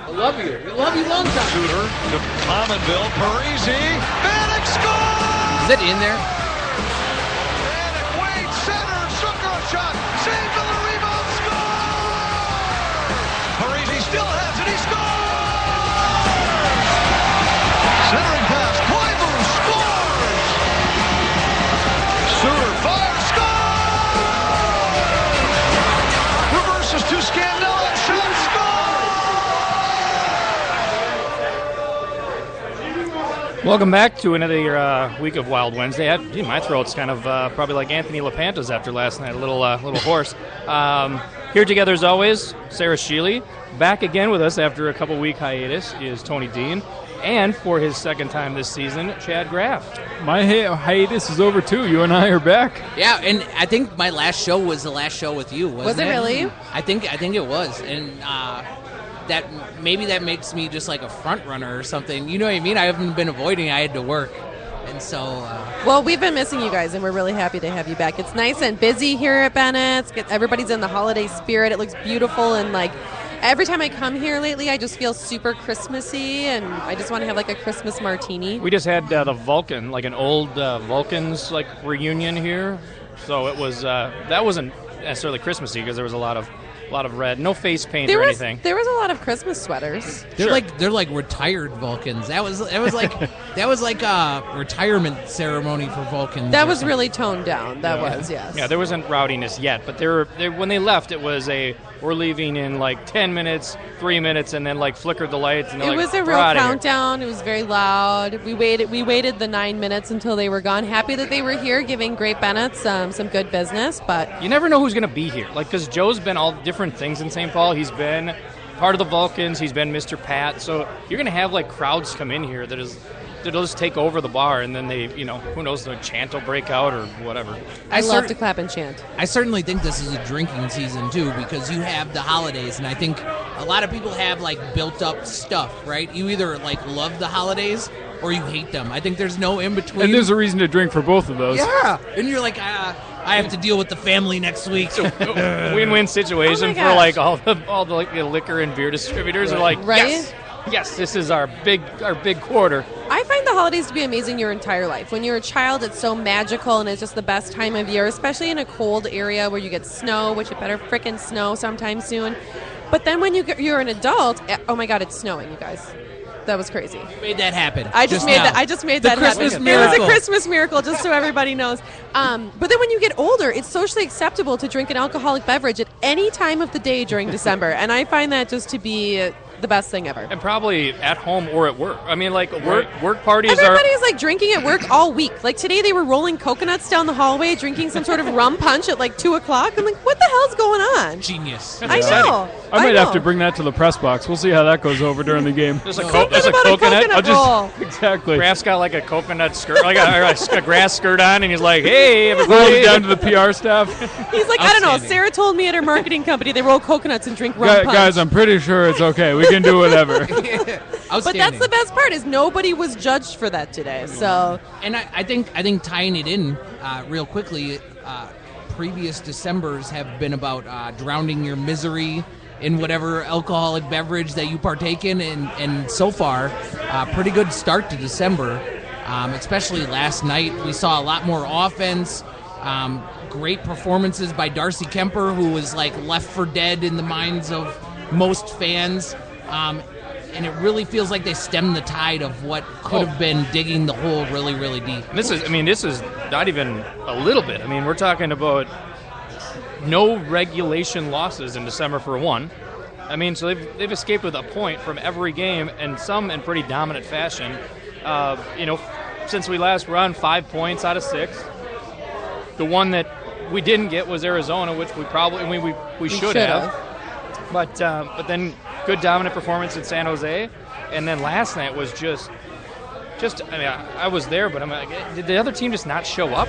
I love you. We love you long time. Shooter to Pominville. Parisi. Vanek scores! Is it in there? Vanek Wade center. Sucker shot. Save for the rebound. Score! Parisi still has it. He scores! Centering pass. Kleiber scores! Suter fires. Score! Reverses to Scandella. Shot. Welcome back to another week of Wild Wednesday. My throat's kind of probably like Anthony LaPanta's after last night, a little hoarse. Here together as always, Sarah Sheely. Back again with us after a couple-week hiatus is Tony Dean. And for his second time this season, Chad Graff. My hiatus is over too. You and I are back. Yeah, and I think my last show was the last show with you, wasn't it? Was it really? I think it was. And that makes me just like a front runner or something. You know what I mean? I haven't been avoiding. I had to work, and so. Well, we've been missing you guys, and we're really happy to have you back. It's nice and busy here at Bennett's. Everybody's in the holiday spirit. It looks beautiful, and like every time I come here lately, I just feel super Christmassy, and I just want to have like a Christmas martini. We just had the Vulcan, like an old Vulcans like reunion here, so it was that wasn't necessarily Christmassy because there was a lot of red, no face paint or anything. There was a lot of Christmas sweaters. They're like retired Vulcans. That was like a retirement ceremony for Vulcans. That was really toned down. That was, yes. Yeah, there wasn't rowdiness yet, but when they left, it was we're leaving in like 10 minutes, 3 minutes, and then like flickered the lights. And it was a real countdown. It was very loud. We waited the 9 minutes until they were gone. Happy that they were here, giving Great Bennett's some good business. But you never know who's going to be here. Like, because Joe's been all different things in St. Paul. He's been part of the Vulcans. He's been Mr. Pat. So you're going to have like crowds come in here that'll just take over the bar, and then they, who knows, the chant will break out or whatever. I love to clap and chant. I certainly think this is a drinking season too, because you have the holidays, and I think a lot of people have like built up stuff, right? You either like love the holidays or you hate them. I think there's no in between. And there's a reason to drink for both of those. Yeah, and you're like, I have to deal with the family next week. So win-win situation for like all the like the liquor and beer distributors are like, right? Yes, this is our big quarter. I find the holidays to be amazing your entire life. When you're a child, it's so magical, and it's just the best time of year, especially in a cold area where you get snow, which it better frickin' snow sometime soon. But then when you're an adult, oh my God, it's snowing, you guys. That was crazy. You made that happen. I just made that happen. Christmas It miracle. was a Christmas miracle, just so everybody knows. But then when you get older, it's socially acceptable to drink an alcoholic beverage at any time of the day during December, and I find that just to be the best thing ever. And probably at home or at work. I mean, like work parties Everybody's like drinking at work all week. Like today they were rolling coconuts down the hallway, drinking some sort of rum punch at like 2 o'clock. I'm like, what the hell's going on? Genius. I know. I might have to bring that to the press box. We'll see how that goes over during the game. There's a coconut roll. Exactly. Graff's got like a coconut skirt, like a grass skirt on, and he's like, hey, everybody. Rolls down to the PR staff. He's like, I don't know. Sarah told me at her marketing company they roll coconuts and drink rum punch. Guys, I'm pretty sure it's okay. We can do whatever. But that's the best part is nobody was judged for that today. So, and I think tying it in real quickly, previous Decembers have been about drowning your misery in whatever alcoholic beverage that you partake in, and so far, pretty good start to December. Especially last night, we saw a lot more offense. Great performances by Darcy Kemper, who was like left for dead in the minds of most fans. And it really feels like they stemmed the tide of what could have been digging the hole really, really deep. This is not even a little bit. I mean, we're talking about no regulation losses in December for one. I mean, so they've escaped with a point from every game, and some in pretty dominant fashion. Since we last run 5 points out of 6. The one that we didn't get was Arizona, which we should have. But then good dominant performance in San Jose, and then last night was just I mean, I was there, but I'm like, did the other team just not show up?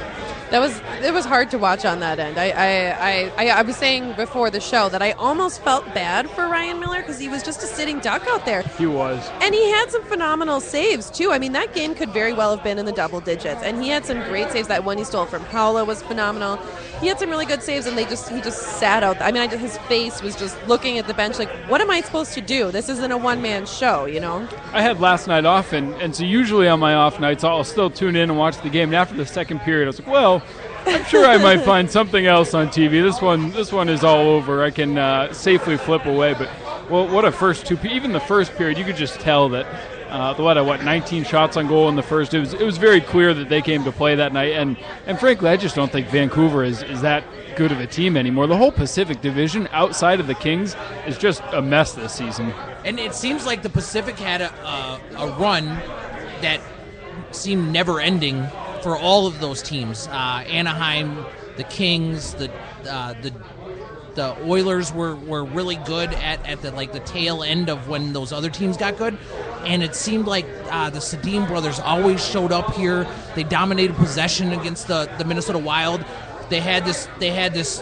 It was hard to watch on that end. I was saying before the show that I almost felt bad for Ryan Miller because he was just a sitting duck out there. He was. And he had some phenomenal saves, too. I mean, that game could very well have been in the double digits. And he had some great saves. That one he stole from Paolo was phenomenal. He had some really good saves, and he just sat out there. I mean, his face was just looking at the bench like, what am I supposed to do? This isn't a one-man show, you know? I had last night off, and so usually on my off nights, I'll still tune in and watch the game. And after the second period, I was like, well, I'm sure I might find something else on TV. This one is all over. I can safely flip away. But well, what a first two. Even the first period, you could just tell that. 19 shots on goal in the first. It was very clear that they came to play that night. And frankly, I just don't think Vancouver is that good of a team anymore. The whole Pacific Division outside of the Kings is just a mess this season. And it seems like the Pacific had a run that seemed never-ending for all of those teams. Anaheim, the Kings, the Oilers were really good at the tail end of when those other teams got good, and it seemed like the Sedin brothers always showed up here. They dominated possession against the Minnesota Wild. They had this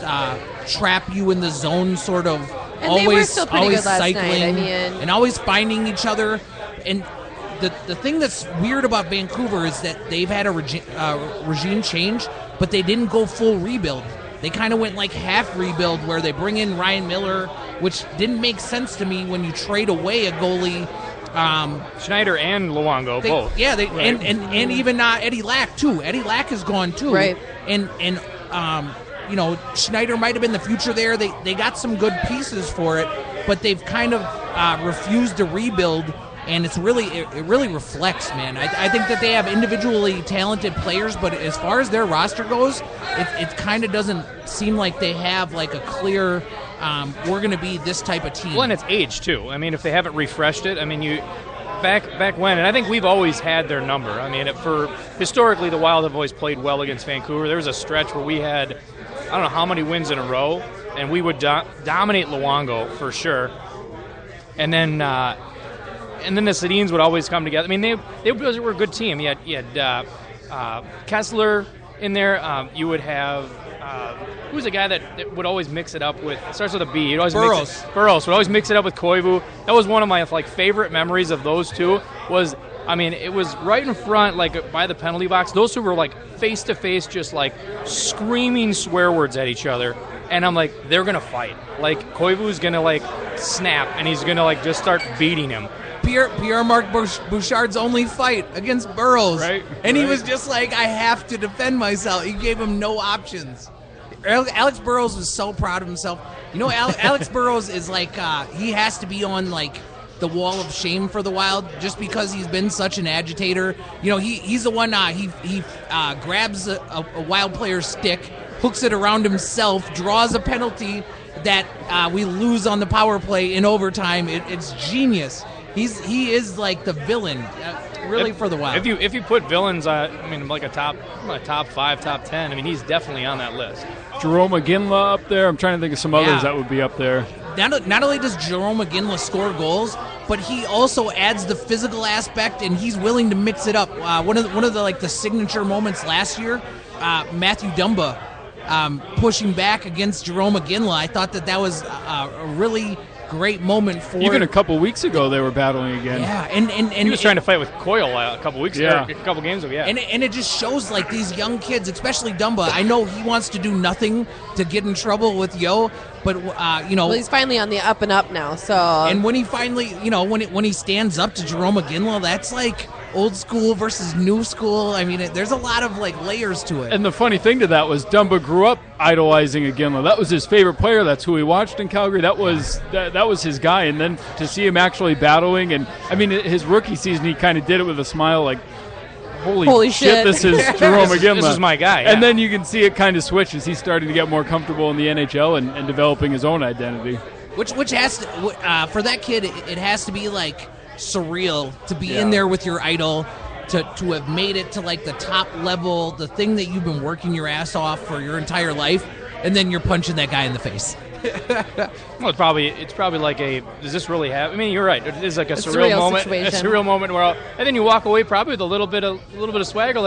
trap you in the zone sort of, And always they were still pretty always good last night. cycling I mean, and always finding each other. And the thing that's weird about Vancouver is that they've had a regime change, but they didn't go full rebuild. They kind of went like half rebuild where they bring in Ryan Miller, which didn't make sense to me when you trade away a goalie. Schneider and Luongo, both. Yeah, and even Eddie Lack, too. Eddie Lack is gone, too. Right. And Schneider might have been the future there. They got some good pieces for it, but they've kind of refused to rebuild. And it really reflects, man. I think that they have individually talented players, but as far as their roster goes, it kind of doesn't seem like they have like a clear, we're going to be this type of team. Well, and it's age, too. I mean, if they haven't refreshed it, I mean, back when, and I think we've always had their number. I mean, historically, the Wild have always played well against Vancouver. There was a stretch where we had, I don't know how many wins in a row, and we would dominate Luongo for sure. And then the Sedins would always come together. I mean, they were a good team. You had Kessler in there. You would have who's the guy that would always mix it up with? It starts with a B. Burroughs. Burroughs would always mix it up with Koivu. That was one of my favorite memories of those two. It was right in front, by the penalty box. Those two were face to face, just screaming swear words at each other. And I'm like, they're gonna fight. Koivu's gonna snap, and he's gonna just start beating him. Pierre-Marc Bouchard's only fight against Burroughs. Right. And he was just like, I have to defend myself. He gave him no options. Alex Burrows was so proud of himself. Alex Burrows is he has to be on the wall of shame for the Wild just because he's been such an agitator. He's the one, he grabs a Wild player's stick, hooks it around himself, draws a penalty that we lose on the power play in overtime. It's genius. He is the villain, really, for the Wild. If you put villains, a top 5, top 10, he's definitely on that list. Jerome McGinley up there. I'm trying to think of some others that would be up there. Not only does Jerome McGinley score goals, but he also adds the physical aspect, and he's willing to mix it up. One of the signature moments last year, Matthew Dumba pushing back against Jerome McGinley. I thought that was a really great moment for even a couple weeks ago they were battling again. Yeah, and he was trying to fight with Coyle a couple weeks ago, a couple games ago. Yeah, and it just shows these young kids, especially Dumba. I know he wants to do nothing to get in trouble with Yo, but well, he's finally on the up and up now. So and when he finally when he stands up to Jerome McGinley, that's old school versus new school. There's a lot of layers to it. And the funny thing to that was Dumba grew up idolizing McGinley. That was his favorite player. That's who he watched in Calgary. That was his guy. And then to see him actually battling, and his rookie season, he kind of did it with a smile, holy shit, this is Jerome McGinley. This is my guy. Yeah. And then you can see it kind of switch as he's starting to get more comfortable in the NHL and developing his own identity. Which has to, for that kid, it has to be surreal to be in there with your idol, to have made it to the top level, the thing that you've been working your ass off for your entire life, and then you're punching that guy in the face. Well, it's probably does this really happen? You're right. It is a surreal moment. Situation. A surreal moment where, and then you walk away probably with a little bit of swagger,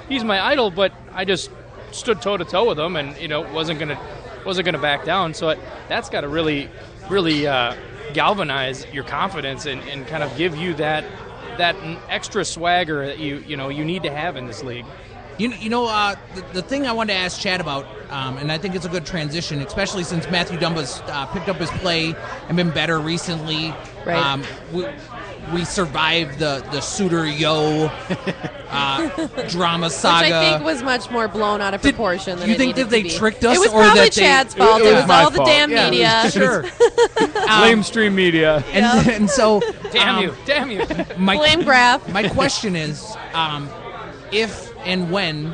he's my idol, but I just stood toe to toe with him, and wasn't gonna back down. So that's got to really galvanize your confidence and kind of give you that extra swagger that you need to have in this league. The thing I wanted to ask Chad about, and I think it's a good transition, especially since Matthew Dumba's picked up his play and been better recently. Right. We survived the Suter Yo drama saga. Which I think was much more blown out of proportion than you it think needed that they to be. tricked us? It was or probably that Chad's fault. It was my all the fault. damn media. Sure. Lamestream media. And so, Damn you! Blame Graff. My question is, if and when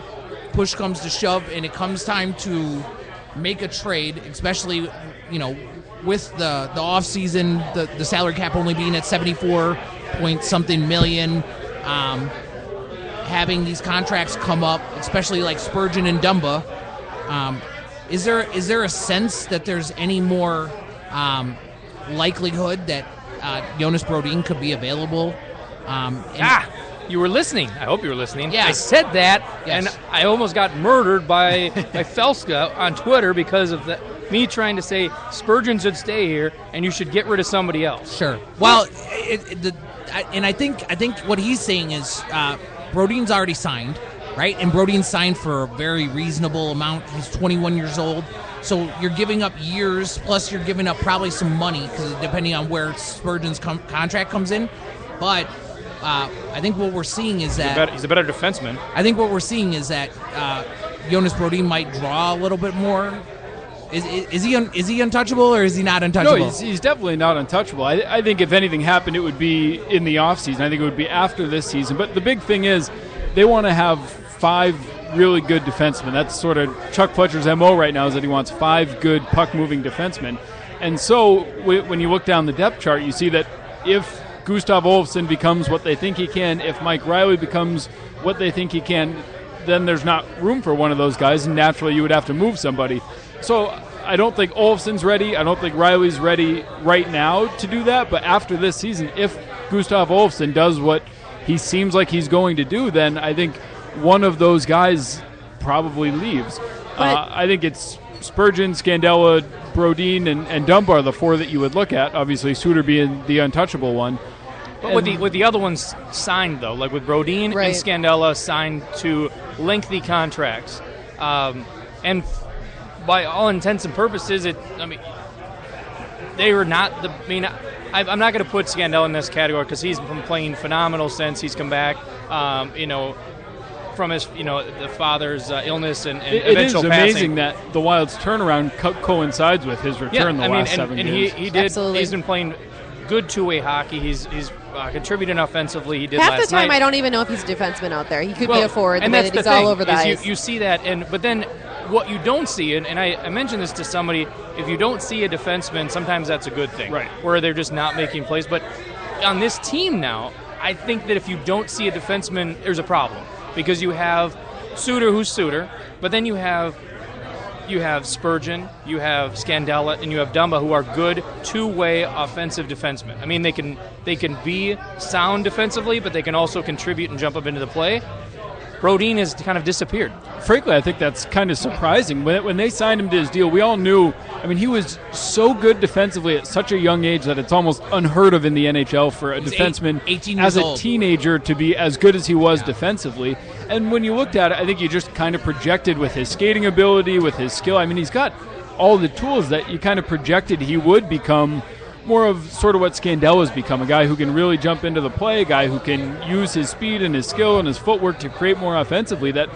push comes to shove and it comes time to make a trade, especially with the off season, the salary cap only being at 74 point something million, having these contracts come up, especially like Spurgeon and Dumba, is there a sense that there's any more likelihood that Jonas Brodin could be available? You were listening. I hope you were listening. Yeah. I said that, Yes. and I almost got murdered by Felska on Twitter because of me trying to say Spurgeon should stay here and you should get rid of somebody else. Sure. Well, I think what he's saying is Brodin's already signed, right? And Brodin's signed for a very reasonable amount. He's 21 years old. So you're giving up years, plus you're giving up probably some money, because depending on where Spurgeon's contract comes in. But I think what we're seeing is that He's a better defenseman. I think what we're seeing is that Jonas Brodin might draw a little bit more. Is he untouchable, or is he not untouchable? No, he's definitely not untouchable. I think if anything happened, it would be in the offseason. I think it would be after this season. But the big thing is they want to have 5 really good defensemen. That's sort of Chuck Fletcher's MO right now, is that he wants 5 good puck-moving defensemen. And so when you look down the depth chart, you see that if Gustav Olofsson becomes what they think he can, if Mike Riley becomes what they think he can, then there's not room for one of those guys, and naturally you would have to move somebody. So I don't think Olofsson's ready. I don't think Riley's ready right now to do that. But after this season, if Gustav Olofsson does what he seems like he's going to do, then I think one of those guys probably leaves. I think it's Spurgeon, Scandella, Brodin, and Dumba are the 4 that you would look at. Obviously, Suter being the untouchable one. But with the other ones signed, though, like with Brodin Right. and Scandella signed to lengthy contracts, and by all intents and purposes, they were not the. I'm not going to put Scandella in this category because he's been playing phenomenal since he's come back. From his, the father's illness and eventual passing. It is amazing that the Wild's turnaround coincides with his return last 7 games. He did. Absolutely. He's been playing good two-way hockey. He's contributing offensively. He did Half last the time, night. I don't even know if he's a defenseman out there. He could be a forward. And the way that's that he's the thing, all over the is ice. you see that, but then what you don't see, and I mentioned this to somebody, if you don't see a defenseman, sometimes that's a good thing, right? Where they're just not making plays. But on this team now, I think that if you don't see a defenseman, there's a problem, because you have Suter, who's Suter, but then you have Spurgeon, you have Scandella, and you have Dumba, who are good two-way offensive defensemen. I mean, they can be sound defensively, but they can also contribute and jump up into the play. Brodin has kind of disappeared. Frankly, I think that's kind of surprising. When they signed him to his deal, we all knew, he was so good defensively at such a young age that it's almost unheard of in the NHL for a defenseman 18 as years a old. teenager to be as good as he was defensively. And when you looked at it, I think you just kind of projected with his skating ability, with his skill. He's got all the tools that you kind of projected he would become, more of sort of what Scandella's become, a guy who can really jump into the play, a guy who can use his speed and his skill and his footwork to create more offensively. That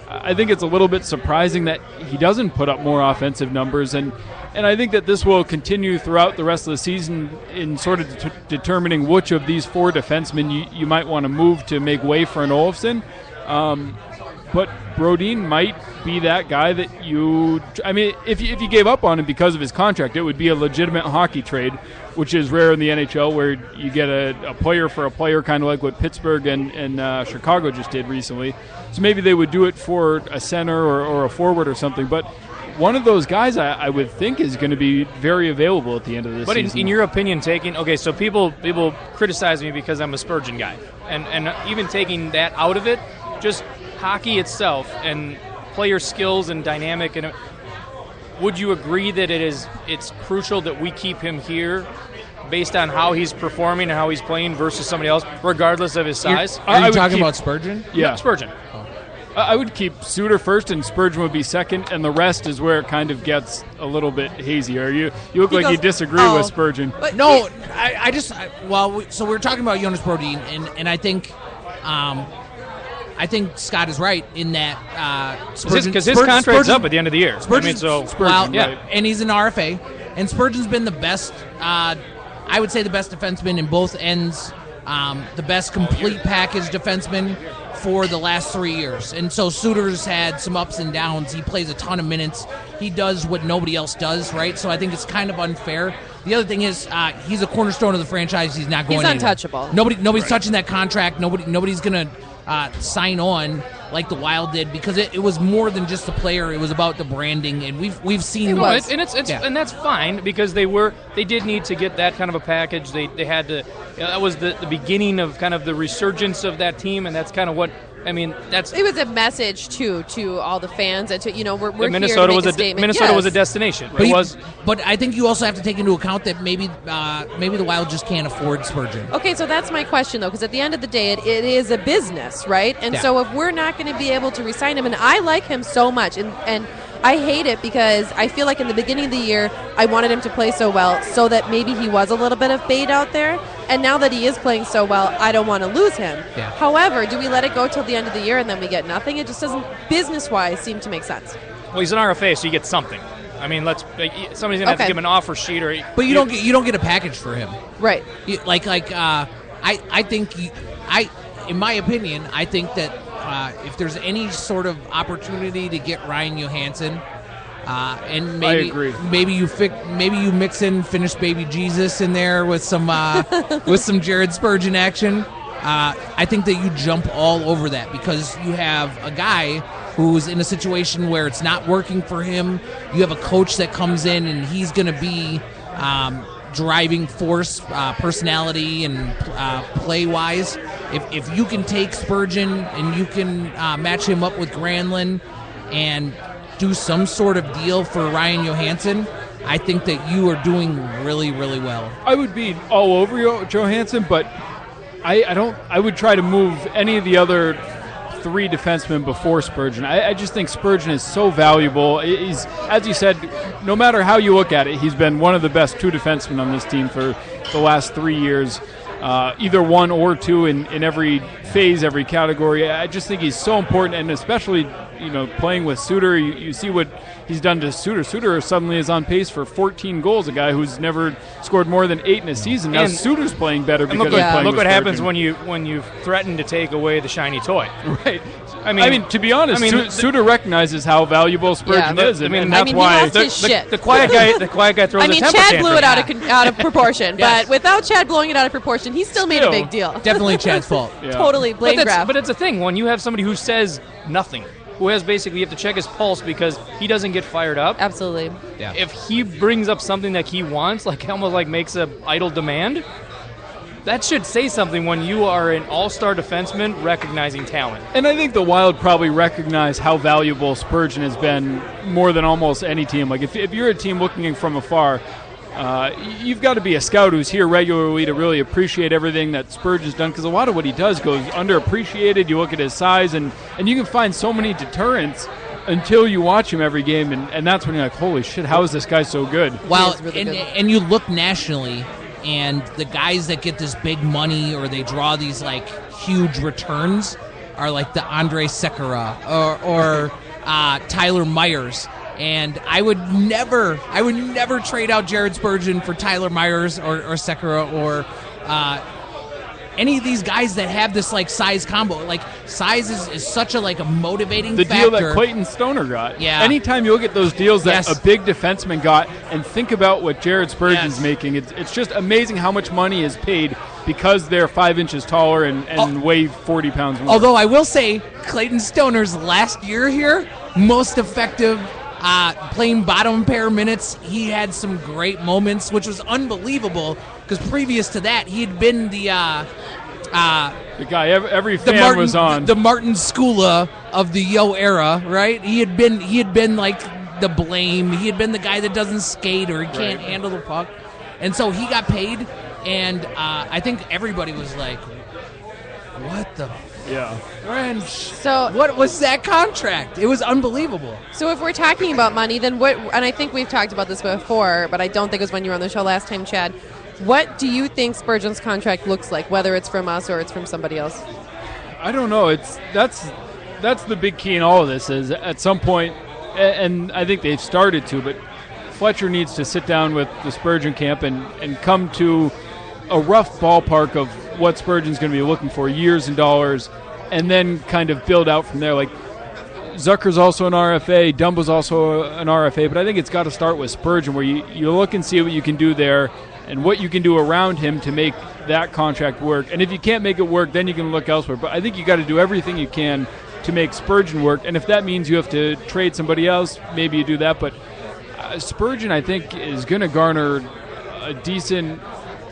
I think it's a little bit surprising that he doesn't put up more offensive numbers, and I think that this will continue throughout the rest of the season in sort of determining which of these 4 defensemen you might want to move to make way for an Olofsson. But Brodin might be that guy that if you gave up on him because of his contract, it would be a legitimate hockey trade, which is rare in the NHL, where you get a player for a player, kind of like what Pittsburgh and Chicago just did recently. So maybe they would do it for a center or a forward or something. But one of those guys I would think is going to be very available at the end of this season. But in your opinion, so people criticize me because I'm a Spurgeon guy, and even taking that out of it, just hockey itself and player skills and dynamic, and would you agree that it's crucial that we keep him here based on how he's performing and how he's playing versus somebody else, regardless of his size? Are you talking about Spurgeon? Yeah. Spurgeon. I would keep Suter first, and Spurgeon would be second, and the rest is where it kind of gets a little bit hazier. You look like you disagree with Spurgeon. No, so we're talking about Jonas Brodin, and I think Scott is right in that because his contract's up at the end of the year. And he's an RFA, and Spurgeon's been the best. I would say the best defenseman in both ends, the best complete package defenseman for the last 3 years. And so Suter's had some ups and downs. He plays a ton of minutes. He does what nobody else does, right? So I think it's kind of unfair. The other thing is he's a cornerstone of the franchise. He's not going anywhere. He's untouchable. Nobody's touching that contract. Nobody's going to sign on like the Wild did, because it was more than just the player. It was about the branding, and we've seen and that's fine, because they did need to get that kind of a package. They had to. That was the beginning of kind of the resurgence of that team, and that's kind of what. I mean, it was a message to all the fans, and to we're Minnesota here to make a statement. Minnesota was a destination. But I think you also have to take into account that maybe the Wild just can't afford Spurgeon. Okay, so that's my question though, because at the end of the day, it is a business, right? And so if we're not going to be able to re-sign him, and I like him so much, and I hate it because I feel like in the beginning of the year I wanted him to play so well, so that maybe he was a little bit of bait out there. And now that he is playing so well, I don't want to lose him. Yeah. However, do we let it go till the end of the year and then we get nothing? It just doesn't, business-wise, seem to make sense. Well, he's an RFA, so you get something. I mean, somebody's gonna have to give him an offer sheet, but you don't get a package for him, right? I think in my opinion, I think that if there's any sort of opportunity to get Ryan Johansson. And maybe, I agree. Maybe you mix in finished baby Jesus in there with some Jared Spurgeon action. I think that you jump all over that, because you have a guy who's in a situation where it's not working for him. You have a coach that comes in and he's going to be driving force, personality and play wise. If you can take Spurgeon and you can match him up with Granlund and do some sort of deal for Ryan Johansson, I think that you are doing really, really well. I would be all over Johansson, but I would try to move any of the other three defensemen before Spurgeon. I just think Spurgeon is so valuable. He's, as you said, no matter how you look at it, he's been one of the best two defensemen on this team for the last 3 years. Either one or two in every phase, every category. I just think he's so important, and especially playing with Suter, you see what he's done to Suter. Suter suddenly is on pace for 14 goals, a guy who's never scored more than 8 in a season. Now Suter's playing better because he's playing look with what happens Spurgeon. when you threaten to take away the shiny toy. Right. I mean, to be honest, Suter recognizes how valuable Spurgeon is, and that's why the quiet guy throws. I mean, Chad blew it out of proportion, Yes. but without Chad blowing it out of proportion, he still made a big deal. Definitely Chad's fault. Yeah. Totally blame Graff. But it's a thing when you have somebody who says nothing, who has basically, you have to check his pulse because he doesn't get fired up. Absolutely. Yeah. If he brings up something that he wants, almost makes a idle demand, that should say something when you are an all-star defenseman recognizing talent. And I think the Wild probably recognize how valuable Spurgeon has been more than almost any team. If you're a team looking from afar, you've got to be a scout who's here regularly to really appreciate everything that Spurgeon's done, because a lot of what he does goes underappreciated. You look at his size, and you can find so many deterrents until you watch him every game, and that's when you're like, holy shit, how is this guy so good? Well, really good. And you look nationally, and the guys that get this big money or they draw these huge returns are the Andrei Sekera or Tyler Myers. And I would never trade out Jared Spurgeon for Tyler Myers or Sekera or any of these guys that have this size combo. Size is such a motivating the factor. deal that Clayton Stoner got. Yeah. Anytime you look at those deals that Yes. a big defenseman got, and think about what Jared Spurgeon's making, it's just amazing how much money is paid because they're 5 inches taller and weigh 40 pounds more. Although I will say, Clayton Stoner's last year here, most effective. Playing bottom pair minutes, he had some great moments, which was unbelievable because previous to that, he had been the The guy, every fan was on. The Martin Skula of the Yo era, right? He had been like the blame. He had been the guy that doesn't skate or he can't handle the puck. And so he got paid, and I think everybody was like, what the French? So what was that contract? It was unbelievable. So if we're talking about money, then what, and I think we've talked about this before, but I don't think it was when you were on the show last time, Chad. What do you think Spurgeon's contract looks like, whether it's from us or it's from somebody else? I don't know. That's the big key in all of this is at some point, and I think they've started to, but Fletcher needs to sit down with the Spurgeon camp and come to a rough ballpark of what Spurgeon's going to be looking for, years and dollars, and then kind of build out from there. Like Zucker's also an RFA, Dumba's also an RFA, but I think it's got to start with Spurgeon, where you look and see what you can do there and what you can do around him to make that contract work. And if you can't make it work, then you can look elsewhere. But I think you got to do everything you can to make Spurgeon work. And if that means you have to trade somebody else, maybe you do that. But Spurgeon, I think, is going to garner a decent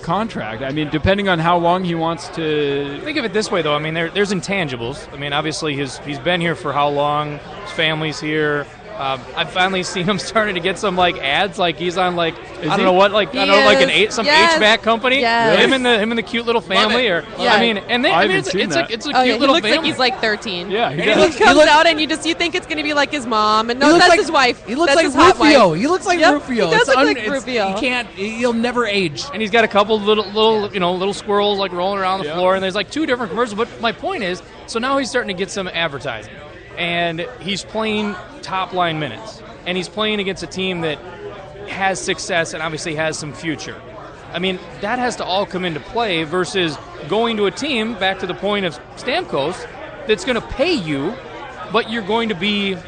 contract. I mean, depending on how long he wants to. Think of it this way, though. I mean, there's intangibles. I mean, obviously, he's been here for how long? His family's here. I've finally seen him starting to get some like ads, like he's on like HVAC company. Yes. Him and the cute little family, or Yeah. I mean, it's a cute He little looks family. like he's like 13. Yeah, he He does. comes out and you think it's going to be like his mom, and no, that's his wife. He looks That's like his hot Rufio. wife. He looks like Yep, Rufio. he does look like It's- Rufio. He'll never age. And he's got a couple little squirrels like rolling around the Yeah. floor, and there's like 2 different commercials. But my point is, so now he's starting to get some advertising, and he's playing top line minutes, and he's playing against a team that has success and obviously has some future. I mean, that has to all come into play versus going to a team, back to the point of Stamkos, that's going to pay you, but you're going to be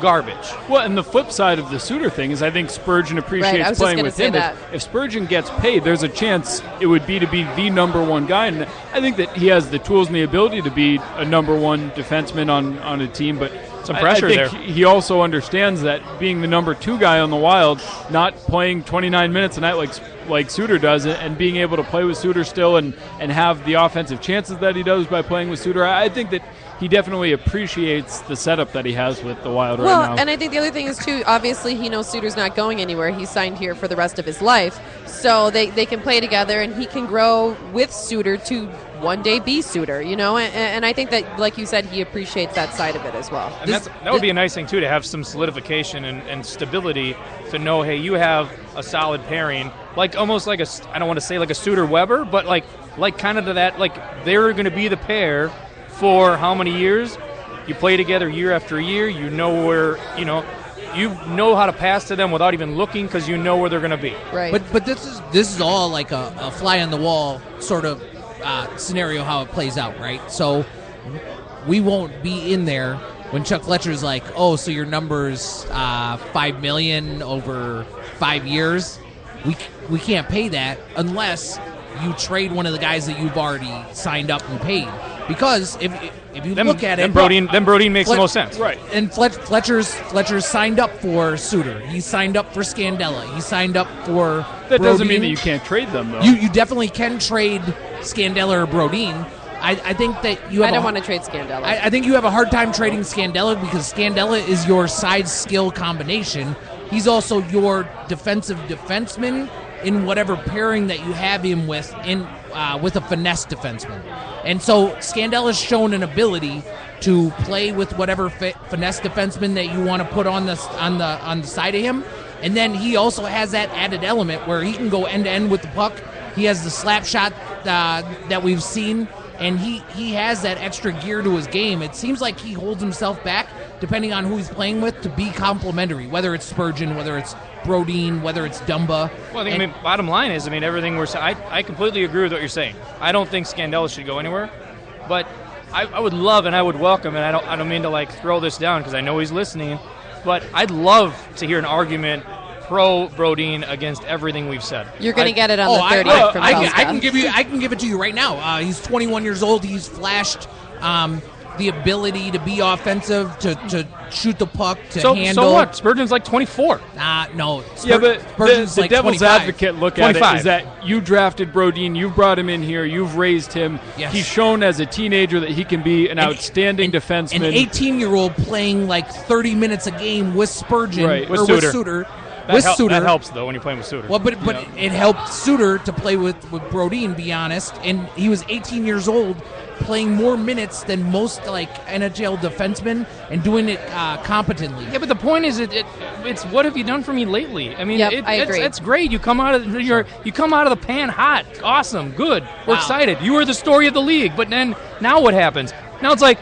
garbage. Well, and the flip side of the Suter thing is I think Spurgeon Right, I appreciates was just playing gonna with say him. that. If Spurgeon gets paid, there's a chance it would be to be the number one guy. And I think that he has the tools and the ability to be a number one defenseman on a team. But Some pressure I think there. he also understands that being the number 2 guy on the Wild, not playing 29 minutes a night like Suter does, and being able to play with Suter still and have the offensive chances that he does by playing with Suter, I think that he definitely appreciates the setup that he has with the Wild right now. Well, and I think the other thing is, too, obviously he knows Suter's not going anywhere. He's signed here for the rest of his life. So they can play together, and he can grow with Suter to one day be Suter, you know? And I think that, like you said, he appreciates that side of it as well. And that would be a nice thing, too, to have some solidification and stability to know, hey, you have a solid pairing, like almost like I don't want to say like a Suter-Weber, but like kind of to that, like they're going to be the pair for how many years? You play together year after year. You know where, you know how to pass to them without even looking because you know where they're going to be. Right. But this is all like a fly on the wall sort of scenario how it plays out, right? So we won't be in there when Chuck Fletcher's like, oh, so your number's $5 million over 5 years. We can't pay that unless you trade one of the guys that you've already signed up and paid. Because if you look at it, then Brodin makes the most sense. Right. And Fletcher's signed up for Suter. He signed up for Scandella. He signed up for That doesn't Brodin. mean that you can't trade them, though. You definitely can trade Scandella or Brodin. I think that you have I don't want to trade Scandella. I think you have a hard time trading Scandella because Scandella is your size skill combination. He's also your defensive defenseman in whatever pairing that you have him with with a finesse defenseman. And so Scandella's shown an ability to play with whatever finesse defenseman that you want to put on the side of him. And then he also has that added element where he can go end to end with the puck. He has the slap shot that we've seen, and he has that extra gear to his game. It seems like he holds himself back, depending on who he's playing with, to be complimentary, whether it's Spurgeon, whether it's Brodin, whether it's Dumba. Well, I mean, bottom line is, everything we're saying, I completely agree with what you're saying. I don't think Scandella should go anywhere, but I would love and I would welcome, and I don't mean to like throw this down because I know he's listening, but I'd love to hear an argument pro Brodin against everything we've said. You're going to get it on the 30th from I Salzburg. can give it to you right now. He's 21 years old. He's flashed the ability to be offensive, to shoot the puck, to So handle. so what? Spurgeon's like 24. No. Yeah, but Spurgeon's the like devil's 25. advocate look 25. at it is that you drafted Brodin, you brought him in here, you've raised him. Yes. He's shown as a teenager that he can be an outstanding defenseman. An 18-year-old playing like 30 minutes a game with Spurgeon Right. With or Suter. with Suter. That helps, though, when you're playing with Suter. Well, but it helped Suter to play with Brodin, be honest, and he was 18 years old, playing more minutes than most like NHL defensemen and doing it competently. Yeah, but the point is, it's what have you done for me lately? I mean, Yep, I agree. it's great. You come out of the pan hot, awesome, good. We're Wow. excited. You are the story of the league. But then now what happens? Now it's like,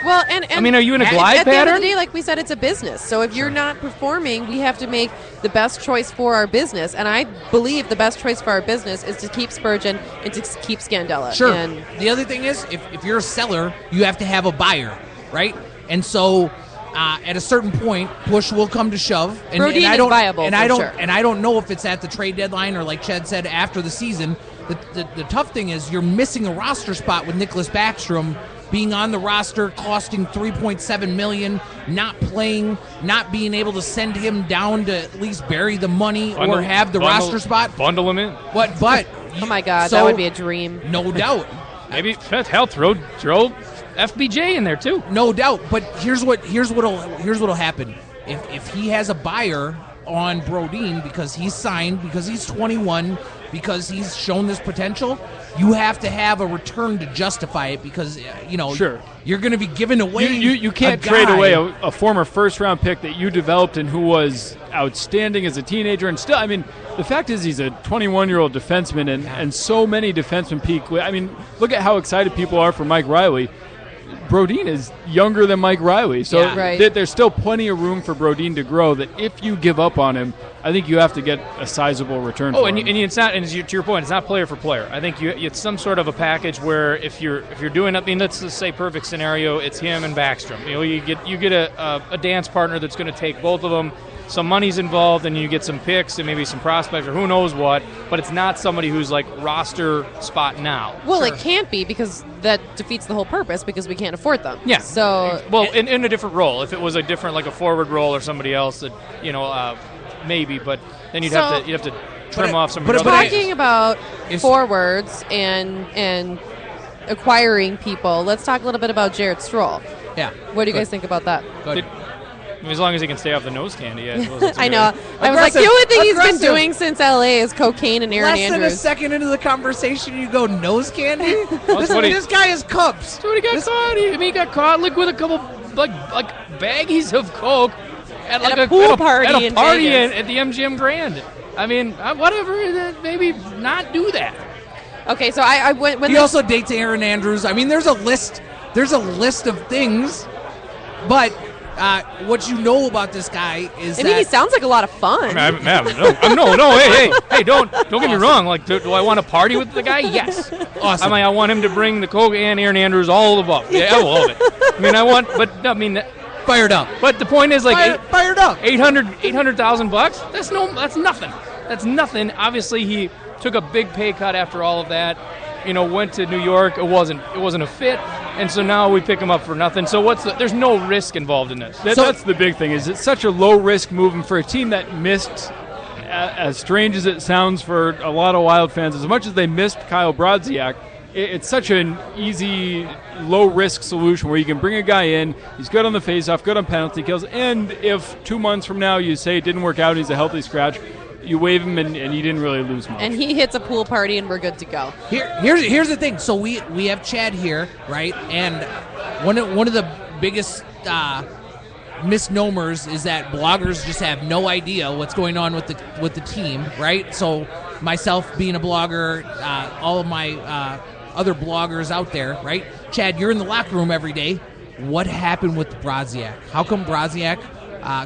Well, and I mean, are you in a glide at the end of pattern? the day, like we said, it's a business. So if you're not performing, we have to make the best choice for our business. And I believe the best choice for our business is to keep Spurgeon and to keep Scandella. Sure. And The other thing is, if you're a seller, you have to have a buyer, right? And so, at a certain point, push will come to shove. And, Brodin I is don't, viable, and for I don't, sure. and I don't know if it's at the trade deadline or, like Chad said, after the season. The tough thing is you're missing a roster spot with Nicholas Backstrom being on the roster, costing $3.7 million, not playing, not being able to send him down to at least bury the money or have the roster spot. Bundle him in. But oh my God, so, that would be a dream. no doubt. Maybe hell, throw FBJ in there too. No doubt, but here's what'll happen. If he has a buyer on Brodin because he's signed, because he's 21, because he's shown this potential, you have to have a return to justify it because Sure. you're going to be giving away. You can't a trade guy. away a former first-round pick that you developed and who was outstanding as a teenager. And still, I mean, the fact is he's a 21-year-old defenseman, and so many defensemen peak. I mean, look at how excited people are for Mike Riley. Brodin is younger than Mike Riley, so Yeah. Right. there's still plenty of room for Brodin to grow. That if you give up on him, I think you have to get a sizable return. Oh, for and him. it's not. And to your point, it's not player for player. I think it's some sort of a package where if you're doing. I mean, let's just say perfect scenario. It's him and Backstrom. You get a dance partner that's going to take both of them. Some money's involved, and you get some picks and maybe some prospects or who knows what. But it's not somebody who's like roster spot now. Well, it can't be because that defeats the whole purpose because we can't afford them. Yeah. So Well, in a different role. If it was a different, like a forward role or somebody else, that maybe. But then you'd have to trim off some. but of your other talking about Is- forwards and acquiring people, let's talk a little bit about Jared Stroll. Yeah. What do you guys think about that? Good. as long as he can stay off the nose candy. I suppose it's I okay. know. I was like, the Aggressive. only thing he's been Aggressive. doing since LA is cocaine and Aaron Less than a Andrews. second into the conversation, you go nose candy. this guy is cups. That's what he got caught. He got caught like with a couple like baggies of coke at like a pool party at a in party Vegas. at the MGM Grand. I mean, whatever. Maybe not do that. Okay, so I went when He the- also dates Aaron Andrews. I mean, there's a list. There's a list of things, but what you know about this guy is I mean, that he sounds like a lot of fun. No, hey, don't get me wrong. Like, do I want to party with the guy? Yes. Awesome. I want him to bring the coke and Aaron Andrews all above. Yeah, I love it. I mean, fired up. but the point is like Fired up. $800,000. That's nothing. That's nothing. Obviously, he took a big pay cut after all of that. Went to New York. It wasn't a fit, and so now we pick him up for nothing. So there's no risk involved in this. That's the big thing. Is it's such a low risk move, and for a team that missed, as strange as it sounds for a lot of Wild fans, as much as they missed Kyle Brodziak, it's such an easy, low risk solution where you can bring a guy in. He's good on the faceoff, good on penalty kills, and if 2 months from now you say it didn't work out, he's a healthy scratch, you wave him and you didn't really lose much. And he hits a pool party, and we're good to go. Here's the thing. So we have Chad here, right? And one of the biggest misnomers is that bloggers just have no idea what's going on with the team, right? So myself being a blogger, all of my other bloggers out there, right? Chad, you're in the locker room every day. What happened with Brodziak? How come Brodziak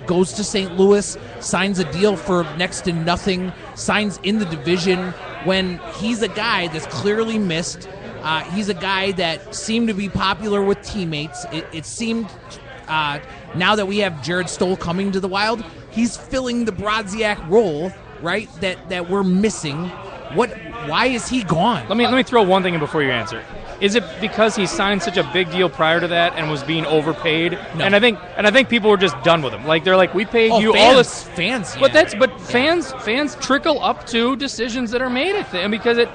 goes to St. Louis, signs a deal for next to nothing, signs in the division when he's a guy that's clearly missed? He's a guy that seemed to be popular with teammates. It seemed now that we have Jared Stoll coming to the Wild, he's filling the Brodziak role, right? That we're missing. Why is he gone? Let me throw one thing in before you answer. Is it because he signed such a big deal prior to that and was being overpaid? No. And I think people were just done with him. Like they're like, we paid you fans, all this. fans. But Yeah. fans trickle up to decisions that are made. I think, because it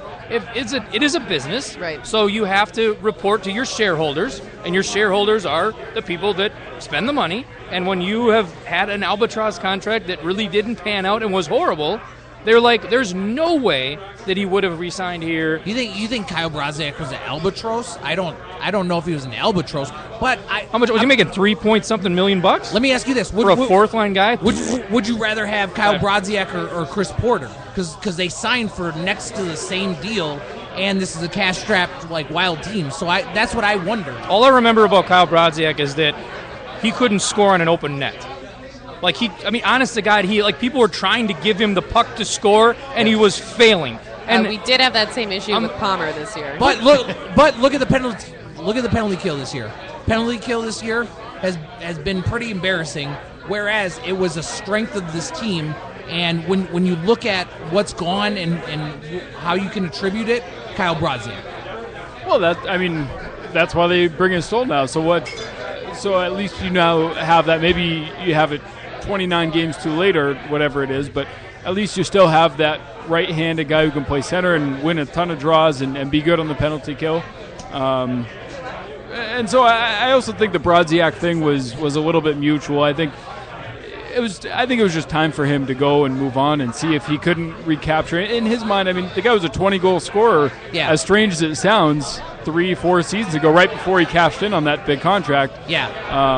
is a business. Right. So you have to report to your shareholders, and your shareholders are the people that spend the money. And when you have had an albatross contract that really didn't pan out and was horrible, they're like, there's no way that he would have re-signed here. You think Kyle Brodziak was an albatross? I don't know if he was an albatross, but How much was he making? $3-point-something million bucks? Let me ask you this: for a fourth line guy? Would you rather have Kyle Brodziak or Chris Porter? Because they signed for next to the same deal, and this is a cash-strapped like wild team. So that's what I wondered. All I remember about Kyle Brodziak is that he couldn't score on an open net. Like honest to God, people were trying to give him the puck to score, and he was failing. And we did have that same issue with Palmer this year. But look at the penalty. Look at the penalty kill this year. Penalty kill this year has been pretty embarrassing. Whereas it was a strength of this team, and when you look at what's gone and how you can attribute it, Kyle Brodziak. Well, that's why they bring in Stoll now. So what? So at least you now have that. Maybe you have it 29 games too late or whatever it is, but at least you still have that right-handed guy who can play center and win a ton of draws and be good on the penalty kill. And so I also think the Brodziak thing was a little bit mutual. I think it was just time for him to go and move on and see if he couldn't recapture it. In his mind, the guy was a 20-goal scorer. Yeah. As strange as it sounds, 3-4 seasons ago, right before he cashed in on that big contract. Yeah.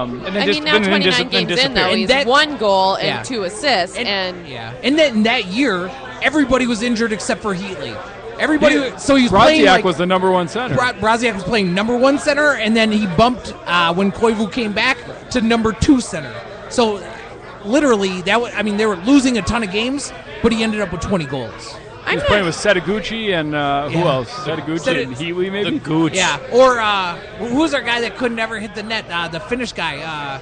And then now 29 games in, though, he's 1 goal and 2 assists. And then that year, everybody was injured except for Heatley. Everybody. So he was playing. Brodziak was the number one center. Brodziak was playing number 1 center, and then he bumped when Koivu came back to number 2 center. So literally, they were losing a ton of games, but he ended up with 20 goals. He was playing with Setaguchi and who else? Setaguchi and Heatley, maybe? The Gooch. Yeah. Or who's our guy that could never hit the net? The Finnish guy.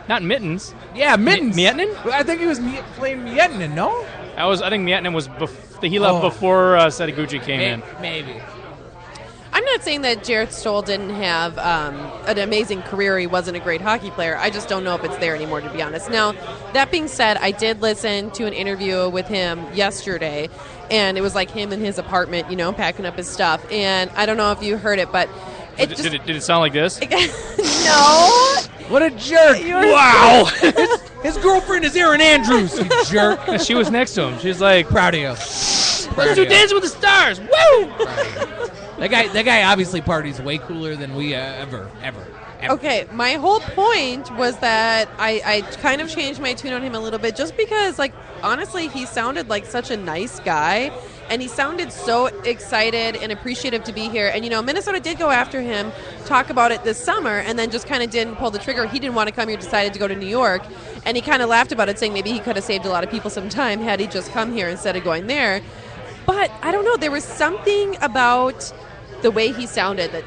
Not Mittens. Yeah, Mittens. Miettinen? I think he was playing Miettinen, no? I think Miettinen was he left before Setaguchi came in. Maybe. I'm not saying that Jarrett Stoll didn't have an amazing career. He wasn't a great hockey player. I just don't know if it's there anymore, to be honest. Now, that being said, I did listen to an interview with him yesterday, and it was like him in his apartment, packing up his stuff. And I don't know if you heard it, but Did it sound like this? No. What a jerk. Wow. His girlfriend is Erin Andrews, you jerk. She was next to him. She's like, Proud of you. let's do Dancing with the Stars. Woo! That guy obviously parties way cooler than we ever. Okay, my whole point was that I kind of changed my tune on him a little bit just because, honestly, he sounded like such a nice guy, and he sounded so excited and appreciative to be here. And, Minnesota did go after him, talk about it this summer, and then just kind of didn't pull the trigger. He didn't want to come here, decided to go to New York, and he kind of laughed about it, saying maybe he could have saved a lot of people some time had he just come here instead of going there. But I don't know, there was something about the way he sounded that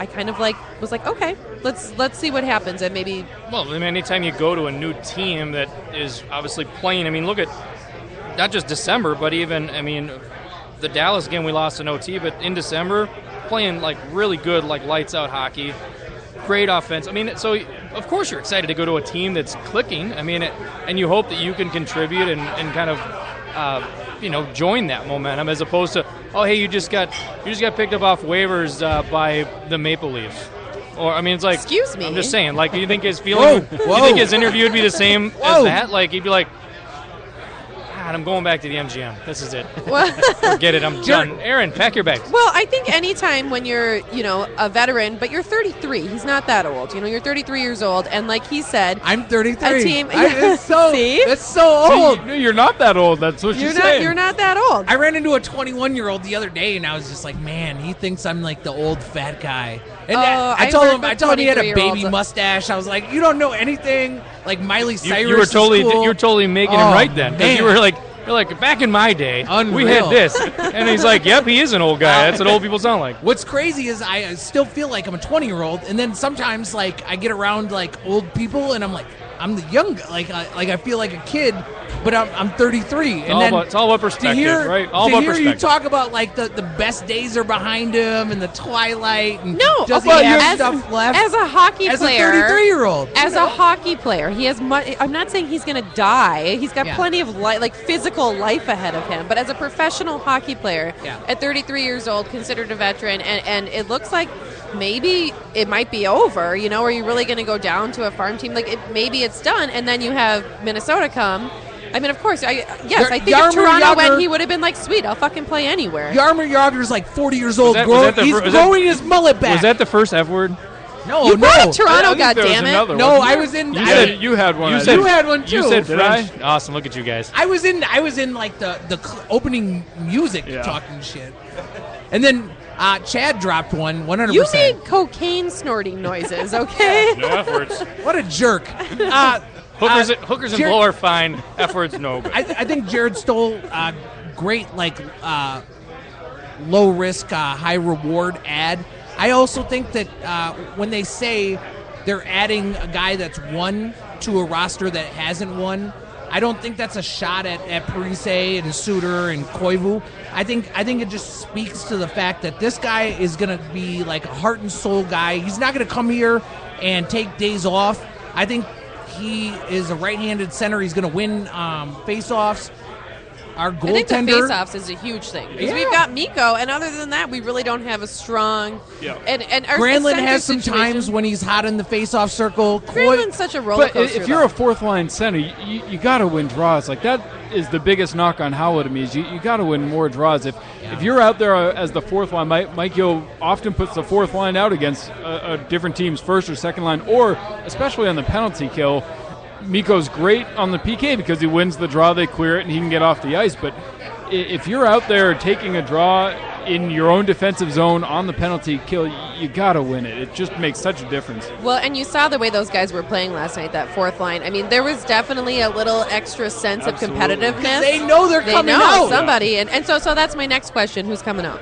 I kind of was like, okay, let's see what happens, and maybe. Well, anytime you go to a new team that is obviously playing, look at not just December, but even the Dallas game we lost in OT, but in December playing really good lights out hockey, great offense. So of course you're excited to go to a team that's clicking. And you hope that you can contribute and kind of join that momentum as opposed to, oh, hey, you just got picked up off waivers by the Maple Leafs. Or it's like, excuse me. I'm just saying, you think his feeling, you think his interview would be the same as that? He'd be like, God, I'm going back to the MGM. This is it. Forget it. I'm done. Aaron, pack your bags. Well, I think anytime when you're, a veteran, but you're 33, he's not that old. You're 33 years old, and like he said, I'm 33. A team. It's so See? It's so old. No, you're not that old. That's what she's saying. You're not that old. I ran into a 21-year-old the other day, and I was just like, man, he thinks I'm like the old fat guy. And I told him he had a baby mustache. I was like, you don't know anything. Like Miley Cyrus. You were totally is cool. you were totally making him right then, because you were like. You're like, back in my day, Unreal. we had this. And he's like, yep, he is an old guy. That's what old people sound like. What's crazy is I still feel like I'm a 20-year-old, and then sometimes I get around old people, and I'm like, I'm the young guy. I feel like a kid but I'm 33. It's all about perspective, right? All about perspective. You talk about like the best days are behind him and the twilight. And No, does he but have stuff left? As a hockey player, as a 33-year-old, as a hockey player, he has. I'm not saying he's going to die. He's got plenty of physical life ahead of him. But as a professional hockey player, at 33 years old, considered a veteran, and it looks like maybe it might be over. You know, are you really going to go down to a farm team? Maybe it's done, and then you have Minnesota come. I mean, of course, I think if Toronto went, he would have been like, sweet, I'll fucking play anywhere. Jaromir Jagr's like 40 years old. He's growing his mullet back. Was that the first F word? You brought up Toronto, goddammit. No, I was in. You had one. You had one too. You said French. Awesome. Look at you guys. I was in like the opening music talking shit, and then Chad dropped one 100%. You made cocaine snorting noises, okay? No F words. What a jerk. Hookers and blow are fine. F words, no. I think Jared stole great low risk, high reward ad. I also think that when they say they're adding a guy that's won to a roster that hasn't won, I don't think that's a shot at Parise and Suter and Koivu. I think it just speaks to the fact that this guy is going to be like a heart and soul guy. He's not going to come here and take days off. I think he is a right-handed center. He's going to win face-offs. Our goaltender. I think the face-offs is a huge thing because we've got Mikko, and other than that, we really don't have a strong. Yeah. And our Granlund has some times when he's hot in the face-off circle. Granlund's such a roller coaster. But if you're a fourth-line center, you got to win draws. Like that is the biggest knock on Howell to me. Is you got to win more draws. If you're out there as the fourth line, Mike Gill often puts the fourth line out against a different team's first or second line, or especially on the penalty kill. Mikko's great on the PK because he wins the draw, they clear it, and he can get off the ice. But if you're out there taking a draw in your own defensive zone on the penalty kill, you got to win it. It just makes such a difference. Well, and you saw the way those guys were playing last night, that fourth line. I mean, there was definitely a little extra sense of competitiveness. They know they're coming out. Somebody. And so that's my next question. Who's coming out?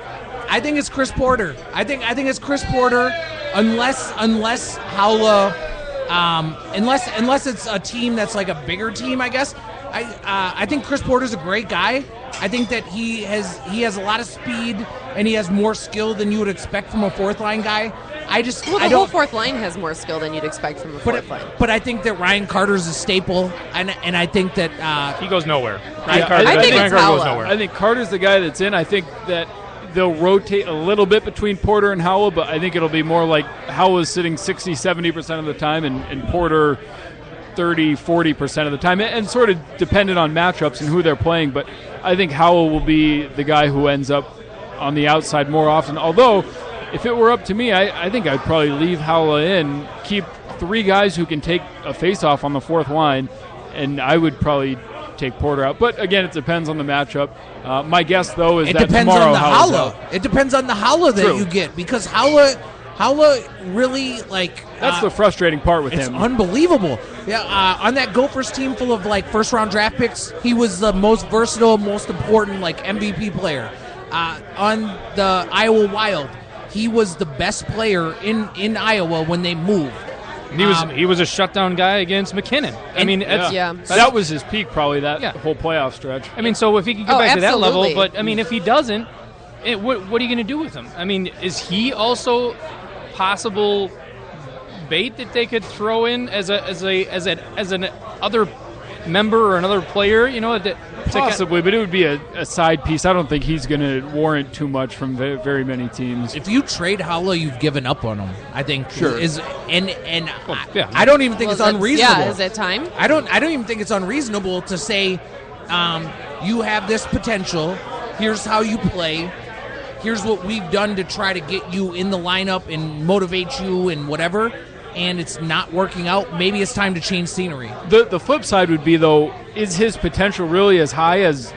I think it's Chris Porter. I think it's Chris Porter unless Howla... unless it's a team that's like a bigger team, I guess. I think Chris Porter's a great guy. I think that he has a lot of speed and he has more skill than you would expect from a fourth line guy. The whole fourth line has more skill than you'd expect from a fourth line. But I think that Ryan Carter's a staple, and I think that he goes nowhere. I think it's Carter goes nowhere. I think Carter's the guy that's in. I think that they'll rotate a little bit between Porter and Howell, but I think it'll be more like Howell is sitting 60-70% of the time and Porter 30-40% of the time, and sort of dependent on matchups and who they're playing. But I think Howell will be the guy who ends up on the outside more often. Although, if it were up to me, I think I'd probably leave Howell in, keep three guys who can take a face-off on the fourth line, and I would probably take Porter out. But again, it depends on the matchup. My guess, though, is that tomorrow Howell's out. It depends on the Howla that you get, because Howla really, like... That's the frustrating part with him. It's unbelievable. Yeah, on that Gophers team full of, like, first-round draft picks, he was the most versatile, most important, like, MVP player. On the Iowa Wild, he was the best player in Iowa when they moved. He was a shutdown guy against McKinnon. I mean, that was his peak, probably whole playoff stretch. I mean, so if he can get back to that level, but I mean, if he doesn't, what are you going to do with him? I mean, is he also possible bait that they could throw in as an other member or another player? You know, possibly, but it would be a side piece. I don't think he's going to warrant too much from very many teams. If you trade Howla, you've given up on him. I think sure. I don't even think it's unreasonable. Yeah, is it time? I don't even think it's unreasonable to say you have this potential. Here's how you play. Here's what we've done to try to get you in the lineup and motivate you and whatever. And it's not working out. Maybe it's time to change scenery. The flip side would be, though, is his potential really as high as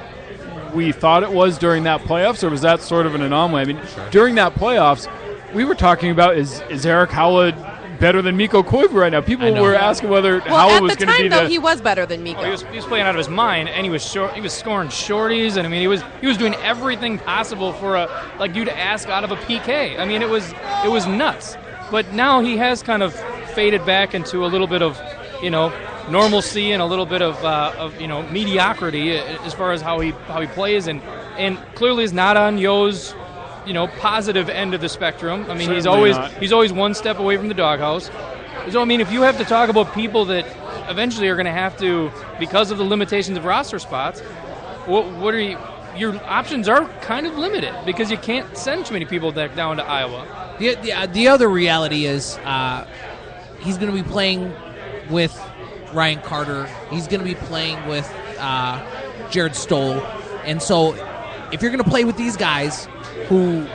we thought it was during that playoffs, or was that sort of an anomaly? I mean, during that playoffs, we were talking about is Eric Howla better than Mikko Koivu right now? People were asking whether Howla was going to be though, he was better than Mikko. He was playing out of his mind, and he was scoring shorties, and I mean he was doing everything possible for you to ask out of a PK. I mean it was nuts. But now he has kind of faded back into a little bit of, normalcy and a little bit of mediocrity as far as how he plays, and clearly is not on Yo's positive end of the spectrum. I mean, he's always one step away from the doghouse. So I mean, if you have to talk about people that eventually are going to have to, because of the limitations of roster spots, what are you? Your options are kind of limited because you can't send too many people down to Iowa. The other reality is he's going to be playing with Ryan Carter. He's going to be playing with Jared Stoll. And so if you're going to play with these guys who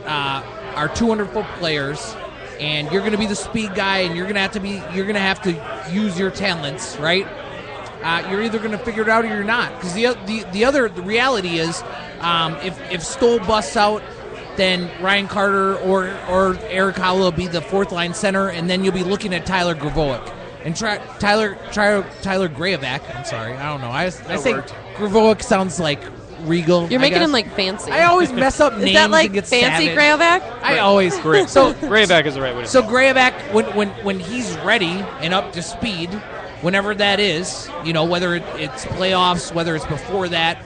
are 200-foot players, and you're going to be the speed guy, and you're going to have to use your talents, right? You're either going to figure it out or you're not. Because the reality is, if Stoll busts out, then Ryan Carter or Eric Howell will be the fourth line center, and then you'll be looking at Tyler Gravovic and Tyler Graff. I'm sorry, I don't know. I say Gravovic sounds like regal. You're making him like fancy. I always mess up names. Is that like and get fancy savage. Grayovac? I always great. So Grayovac is the right way. So Grayovac, when he's ready and up to speed, whenever that is, whether it's playoffs, whether it's before that,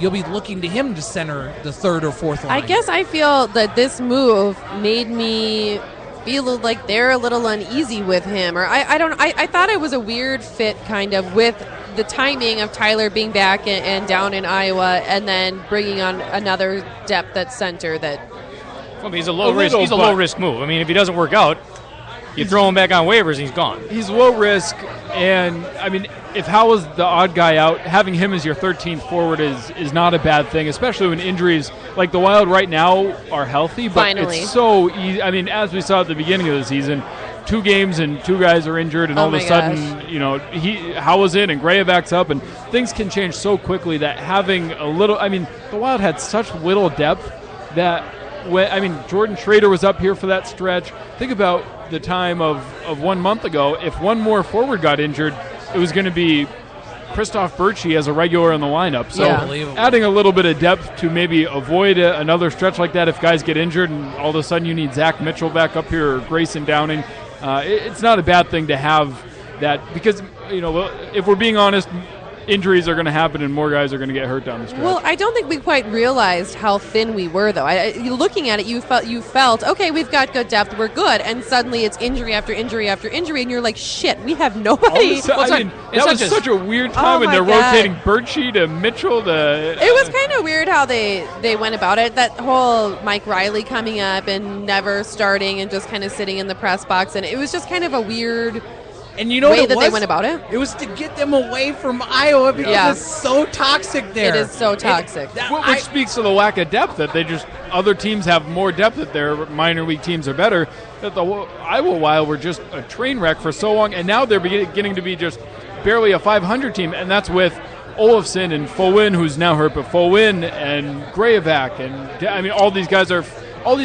you'll be looking to him to center the third or fourth line. I guess I feel that this move made me feel like they're a little uneasy with him, or I thought it was a weird fit kind of with the timing of Tyler being back and down in Iowa, and then bringing on another depth at center. He's a low risk. He's a low risk move. I mean, if he doesn't work out, you throw him back on waivers, he's gone. He's low risk, and I mean, if Howell's the odd guy out, having him as your 13th forward is not a bad thing, especially when injuries like the Wild right now are healthy. But Finally. It's so easy. I mean, as we saw at the beginning of the season, 2 games and 2 guys are injured, and all of a sudden, Howell's in and Grayovac's up, and things can change so quickly that having a little. I mean, the Wild had such little depth that Jordan Schrader was up here for that stretch. Think about the time of 1 month ago. If one more forward got injured, it was going to be Christoph Berchi as a regular in the lineup. So adding a little bit of depth to maybe avoid another stretch like that if guys get injured and all of a sudden you need Zach Mitchell back up here or Grayson Downing, it's not a bad thing to have that, because if we're being honest, injuries are going to happen and more guys are going to get hurt down the stretch. Well, I don't think we quite realized how thin we were, though. Looking at it, you felt, okay, we've got good depth, we're good, and suddenly it's injury after injury after injury, and you're like, shit, we have nobody. That was such a weird time when they're rotating Berchi to Mitchell to... It was kind of weird how they went about it. That whole Mike Riley coming up and never starting and just kind of sitting in the press box, and it was just kind of a weird... And you know way what that they went about it? It was to get them away from Iowa because it's so toxic there. It is so toxic. Which speaks to the lack of depth, that other teams have more depth, that their minor league teams are better. That the Iowa Wild were just a train wreck for so long, and now they're beginning to be just barely a 500 team, and that's with Olofsson and Follin, who's now hurt, but Follin and Grayovac, and all these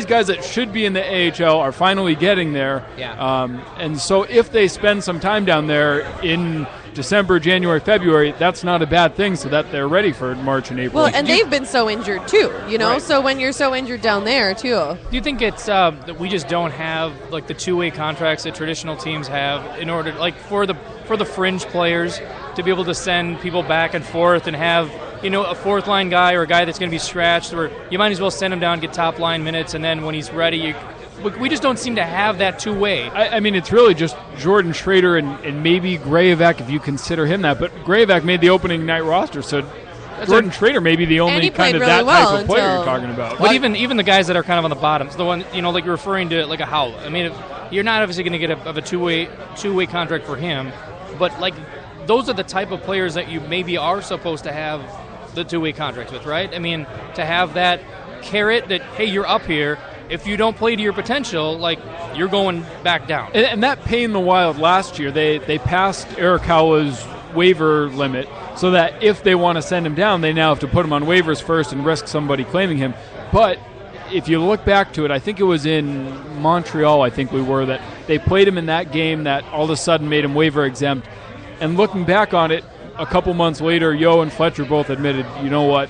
guys that should be in the AHL are finally getting there. Yeah. And so if they spend some time down there in December, January, February, that's not a bad thing, so that they're ready for March and April. Well, and they've been so injured too, Right. So when you're so injured down there too. Do you think it's that we just don't have like the two-way contracts that traditional teams have in order, like for the fringe players to be able to send people back and forth and have a fourth line guy or a guy that's going to be scratched, or you might as well send him down, get top line minutes, and then when he's ready, we just don't seem to have that two-way. I mean, it's really just Jordan Schrader and maybe Grayovac, if you consider him that. But Grayovac made the opening night roster, so Jordan Schrader may be the only kind of that type of player you're talking about. But even the guys that are kind of on the bottoms, the one like you're referring to, like a Howell. I mean, you're not obviously going to get a two-way contract for him, but like those are the type of players that you maybe are supposed to have the two-way contracts with, right? I mean, to have that carrot that, hey, you're up here. If you don't play to your potential, like, you're going back down. And that pained the Wild last year. They passed Eric Howell's waiver limit so that if they want to send him down, they now have to put him on waivers first and risk somebody claiming him. But if you look back to it, I think it was in Montreal, that they played him in that game that all of a sudden made him waiver exempt. And looking back on it, a couple months later, Yo and Fletcher both admitted, you know what,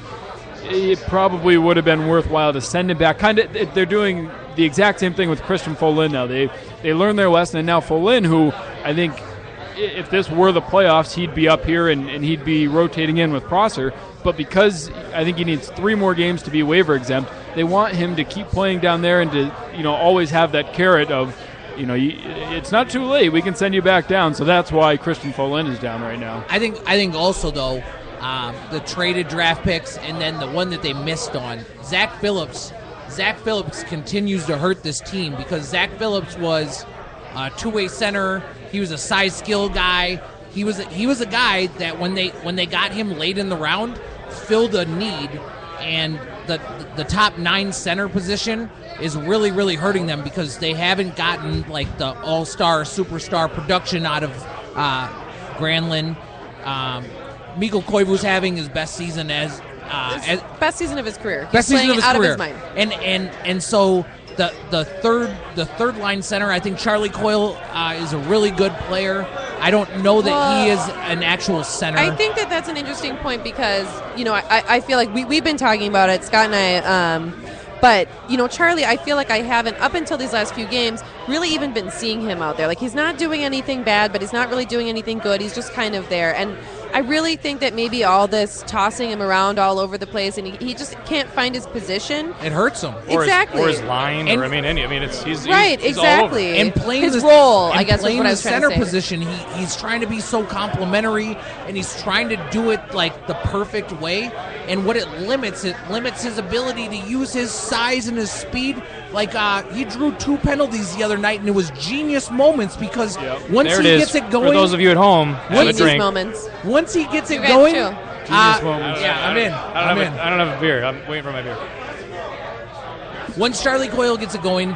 it probably would have been worthwhile to send him back. They're doing the exact same thing with Christian Follin now. They learned their lesson, and now Follin, who I think if this were the playoffs, he'd be up here and he'd be rotating in with Prosser. But because I think he needs 3 more games to be waiver exempt, they want him to keep playing down there and to always have that carrot of, it's not too late. We can send you back down. So that's why Christian Folin is down right now. I think also though, the traded draft picks and then the one that they missed on, Zach Phillips continues to hurt this team because Zach Phillips was a two-way center. He was a size skill guy. He was a guy that when they got him late in the round, filled a need, and the top 9 center position is really, really hurting them because they haven't gotten like the all-star, superstar production out of Granlund. Mikko Koivu's having his best season as best season of his career. Best He's season of his out career. Of his mind. And so the third line center, I think Charlie Coyle is a really good player. I don't know that he is an actual center. I think that's an interesting point because I feel like we've been talking about it, Scott and I. But, Charlie, I feel like I haven't, up until these last few games, really even been seeing him out there. Like, he's not doing anything bad, but he's not really doing anything good. He's just kind of there. And I really think that maybe all this tossing him around all over the place, and he just can't find his position. It hurts him. Exactly. Or his line, And- he's Right, he's all over. exactly. And playing his the, role, and I guess, was playing what I the was trying center to say. position, he's trying to be so complimentary, and he's trying to do it like the perfect way. And what it limits his ability to use his size and his speed. Like he drew 2 penalties the other night, and it was genius moments because once There he it is. gets it going, For those of you at home, have a Genius drink. moments. once he gets it You guys going, too. moments. yeah, I'm in. I don't have a beer. I'm waiting for my beer. Once Charlie Coyle gets it going,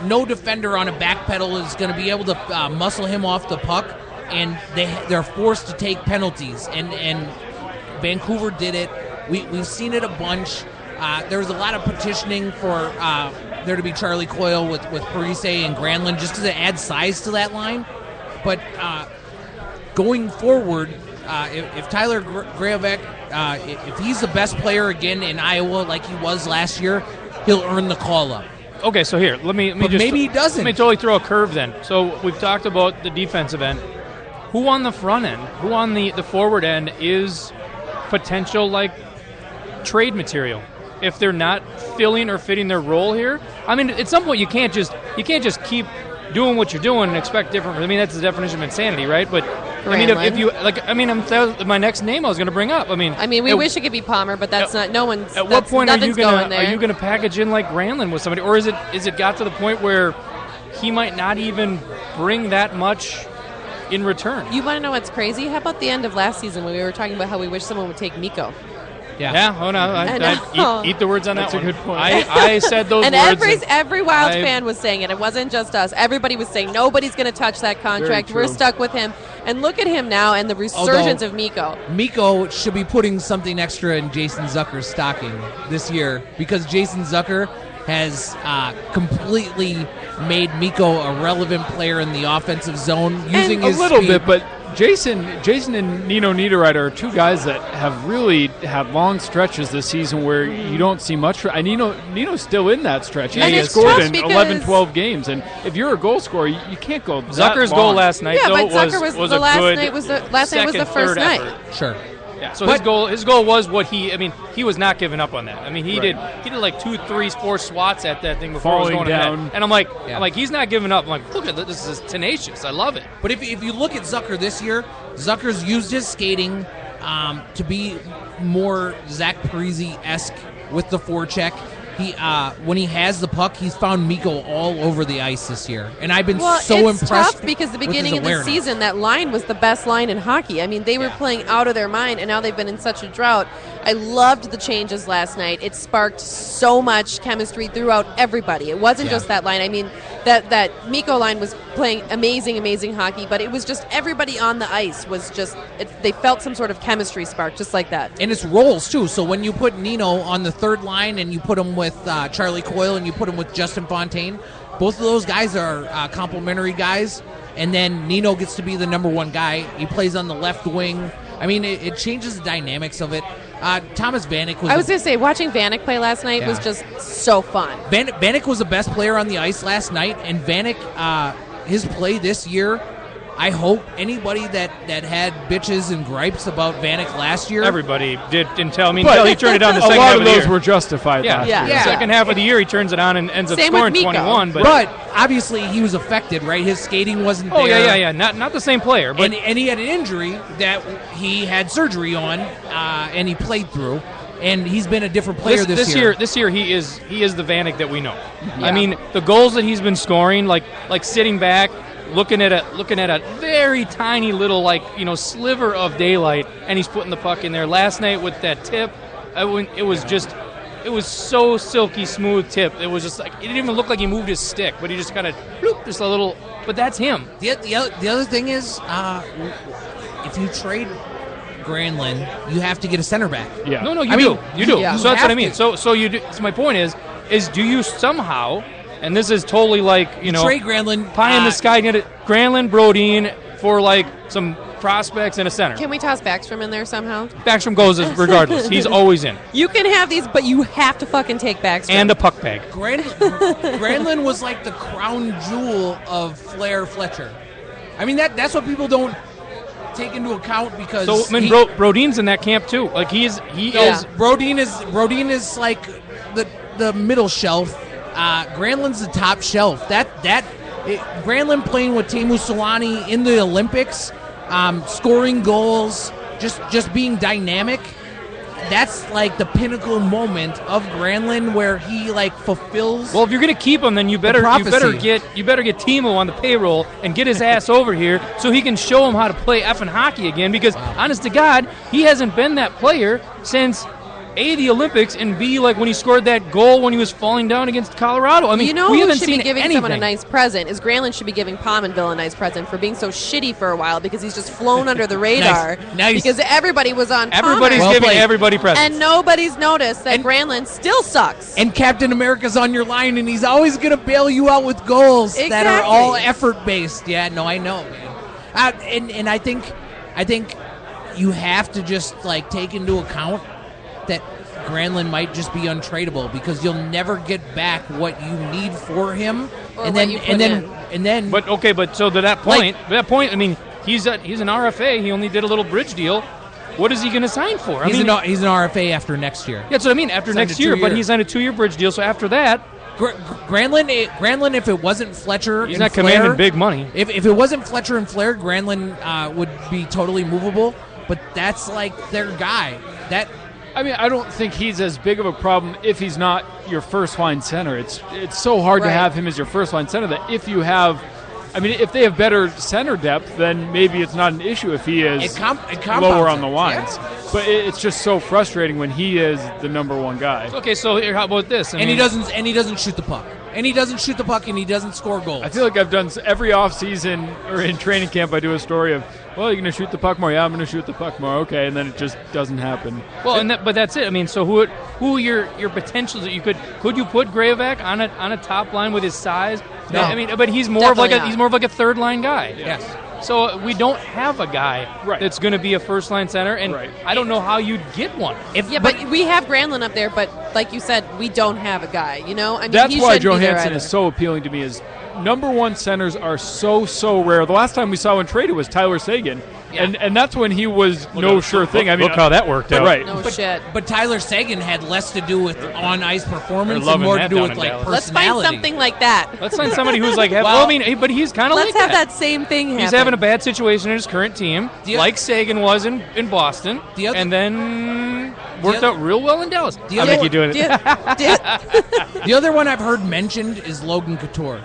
no defender on a back pedal is going to be able to muscle him off the puck, and they're forced to take penalties. And Vancouver did it. We've seen it a bunch. There was a lot of petitioning for there to be Charlie Coyle with Parise and Granlund just because it adds size to that line. But going forward, if Tyler Graff, if he's the best player again in Iowa like he was last year, he'll earn the call-up. Okay, so here, let me But just... maybe he doesn't. Let me totally throw a curve then. So we've talked about the defensive end. Who on the front end, who on the forward end is potential, trade material? If they're not filling or fitting their role here, I mean, at some point you can't just keep doing what you're doing and expect different. I mean, that's the definition of insanity, right? But I mean, if you that was my next name I was going to bring up. I mean, we wish it could be Palmer, but that's not. No one's. At what point are you going there. Are you going to package in like Granlund with somebody, or is it got to the point where he might not even bring that much in return? You want to know what's crazy? How about the end of last season when we were talking about how we wish someone would take Mikko? Yeah. Oh no. I know. Eat the words on That's that a one. good point. I said those And words. every Wild fan was saying it. It wasn't just us. Everybody was saying nobody's going to touch that contract. Very We're true. stuck with him. And look at him now and the resurgence of Mikko. Mikko should be putting something extra in Jason Zucker's stocking this year because Jason Zucker has completely made Mikko a relevant player in the offensive zone using A his little speed. bit, but Jason and Nino Niederreiter are 2 guys that have really had long stretches this season where you don't see much. Nino's still in that stretch. And He it's scored tough in because- 11, 12 games, and if you're a goal scorer, you can't go that Zucker's long. goal last night, Yeah, though, but Zucker was was the a last good night was the last night was the second, first third night. effort. Sure. Yeah. So But- his goal was what he was not giving up on that. I mean, he Right. did like 2, 3, 4 swats at that thing before it was Falling going down. ahead. And I'm like, Yeah. he's not giving up. I'm like, look at this, is tenacious. I love it. But if you look at Zucker this year, Zucker's used his skating to be more Zach Parise-esque with the forecheck. He when he has the puck, he's found Mikko all over the ice this year, and I've been Well, so it's impressed. tough because the with beginning his of the awareness. season, that line was the best line in hockey. I mean, they were playing out of their mind, and now they've been in such a drought. I loved the changes last night. It sparked so much chemistry throughout everybody. It wasn't just that line. I mean, that Mikko line was playing amazing hockey, but it was just everybody on the ice was just they felt some sort of chemistry spark, just like that. And it's roles, too. So when you put Nino on the third line and you put him with Charlie Coyle and you put him with Justin Fontaine, both of those guys are complementary guys. And then Nino gets to be the number 1 guy. He plays on the left wing. I mean, it changes the dynamics of it. Thomas Vanek was... I was going to say, watching Vanek play last night was just so fun. Vanek was the best player on the ice last night, and Vanek, his play this year I hope anybody that had bitches and gripes about Vanek last year. Everybody did until he turned it on the a second lot half of of the those year. were justified last year. The second half of the year, he turns it on and ends up Same with scoring Miko. 21. But obviously he was affected, right? His skating wasn't there. yeah. Not the same player, but And he had an injury that he had surgery on, and he played through. And he's been a different player this year. This year he is the Vanek that we know. I mean, the goals that he's been scoring, like sitting back, looking at a very tiny little sliver of daylight, and he's putting the puck in there. Last night with that tip, it was so silky smooth tip. It was just like it didn't even look like he moved his stick, but he just kind of just a little. But that's him. The other thing is, if you trade Granlund, you have to get a center back. Yeah. No, you do. Yeah. So that's what I mean. to. So you do. So my point is do you somehow, and this is totally Trade Granlund, pie in the sky, get it Granlund, Brodin for some prospects and a center. Can we toss Backstrom in there somehow? Backstrom goes regardless. He's always in. You can have these, but you have to fucking take Backstrom. And a puck bag. Granlund was like the crown jewel of Fletcher. I mean that's what people don't take into account because Brodin's in that camp too. Like he is. Brodin is like the middle shelf. Granlund's the top shelf. Granlund playing with Teemu Selanne in the Olympics, scoring goals, just being dynamic. That's like the pinnacle moment of Granlund where he fulfills. Well, if you're going to keep him, then you better get Timo on the payroll and get his ass over here so he can show him how to play effing hockey again. Because honest to God, he hasn't been that player since A, the Olympics, and B, when he scored that goal when he was falling down against Colorado. I mean, we haven't who should seen be giving anything. someone a nice present is Granlund should be giving Pominville a nice present for being so shitty for a while because he's just flown under the radar. Nice. Because everybody was on Everybody's Pomin. giving everybody presents. And nobody's noticed that Granlund still sucks. And Captain America's on your line, and he's always going to bail you out with goals that are all effort-based. Yeah, no, I know, man. And I think you have to just take into account that Granlund might just be untradeable because you'll never get back what you need for him. Or then. But so to that point, I mean, he's an RFA. He only did a little bridge deal. What is he going to sign for? He's an RFA after next year. Yeah, that's what I mean. After next year, but he's on a 2-year bridge deal. So after that, Granlund, if it wasn't Fletcher, he's and not Flair, commanding big money. If it wasn't Fletcher and Flair, Granlund would be totally movable. But that's their guy. I don't think he's as big of a problem if he's not your first line center. It's so hard to have him as your first line center that if you have, if they have better center depth, then maybe it's not an issue if he is lower on the lines. Yeah. But it's just so frustrating when he is the number one guy. Okay, so how about this? He doesn't shoot the puck. And he doesn't shoot the puck, and he doesn't score goals. I feel like I've done every offseason or in training camp, I do a story of, well, you're going to shoot the puck more. Yeah, I'm going to shoot the puck more. Okay, and then it just doesn't happen. Well, but that's it. I mean, so who are your potentials that you could you put Gravevac on a top line with his size? No. But he's more of like a third line guy. Yes. So we don't have a guy that's going to be a first line center, and I don't know how you'd get one. But we have Granlund up there, but like you said, we don't have a guy. That's why Johansson is so appealing to me. Is number one centers are so rare. The last time we saw one traded was Tyler Seguin. Yeah. And that's when he was sure thing. Look how that worked out. Right. No shit. But Tyler Seguin had less to do with on-ice performance and more to do with personality. Let's find something like that. Let's find somebody who's but he's kind of like that. Let's have that same thing happen. He's having a bad situation in his current team, like Seguin was in Boston, and then worked out real well in Dallas. I think you're doing it. The other one I've heard mentioned is Logan Couture.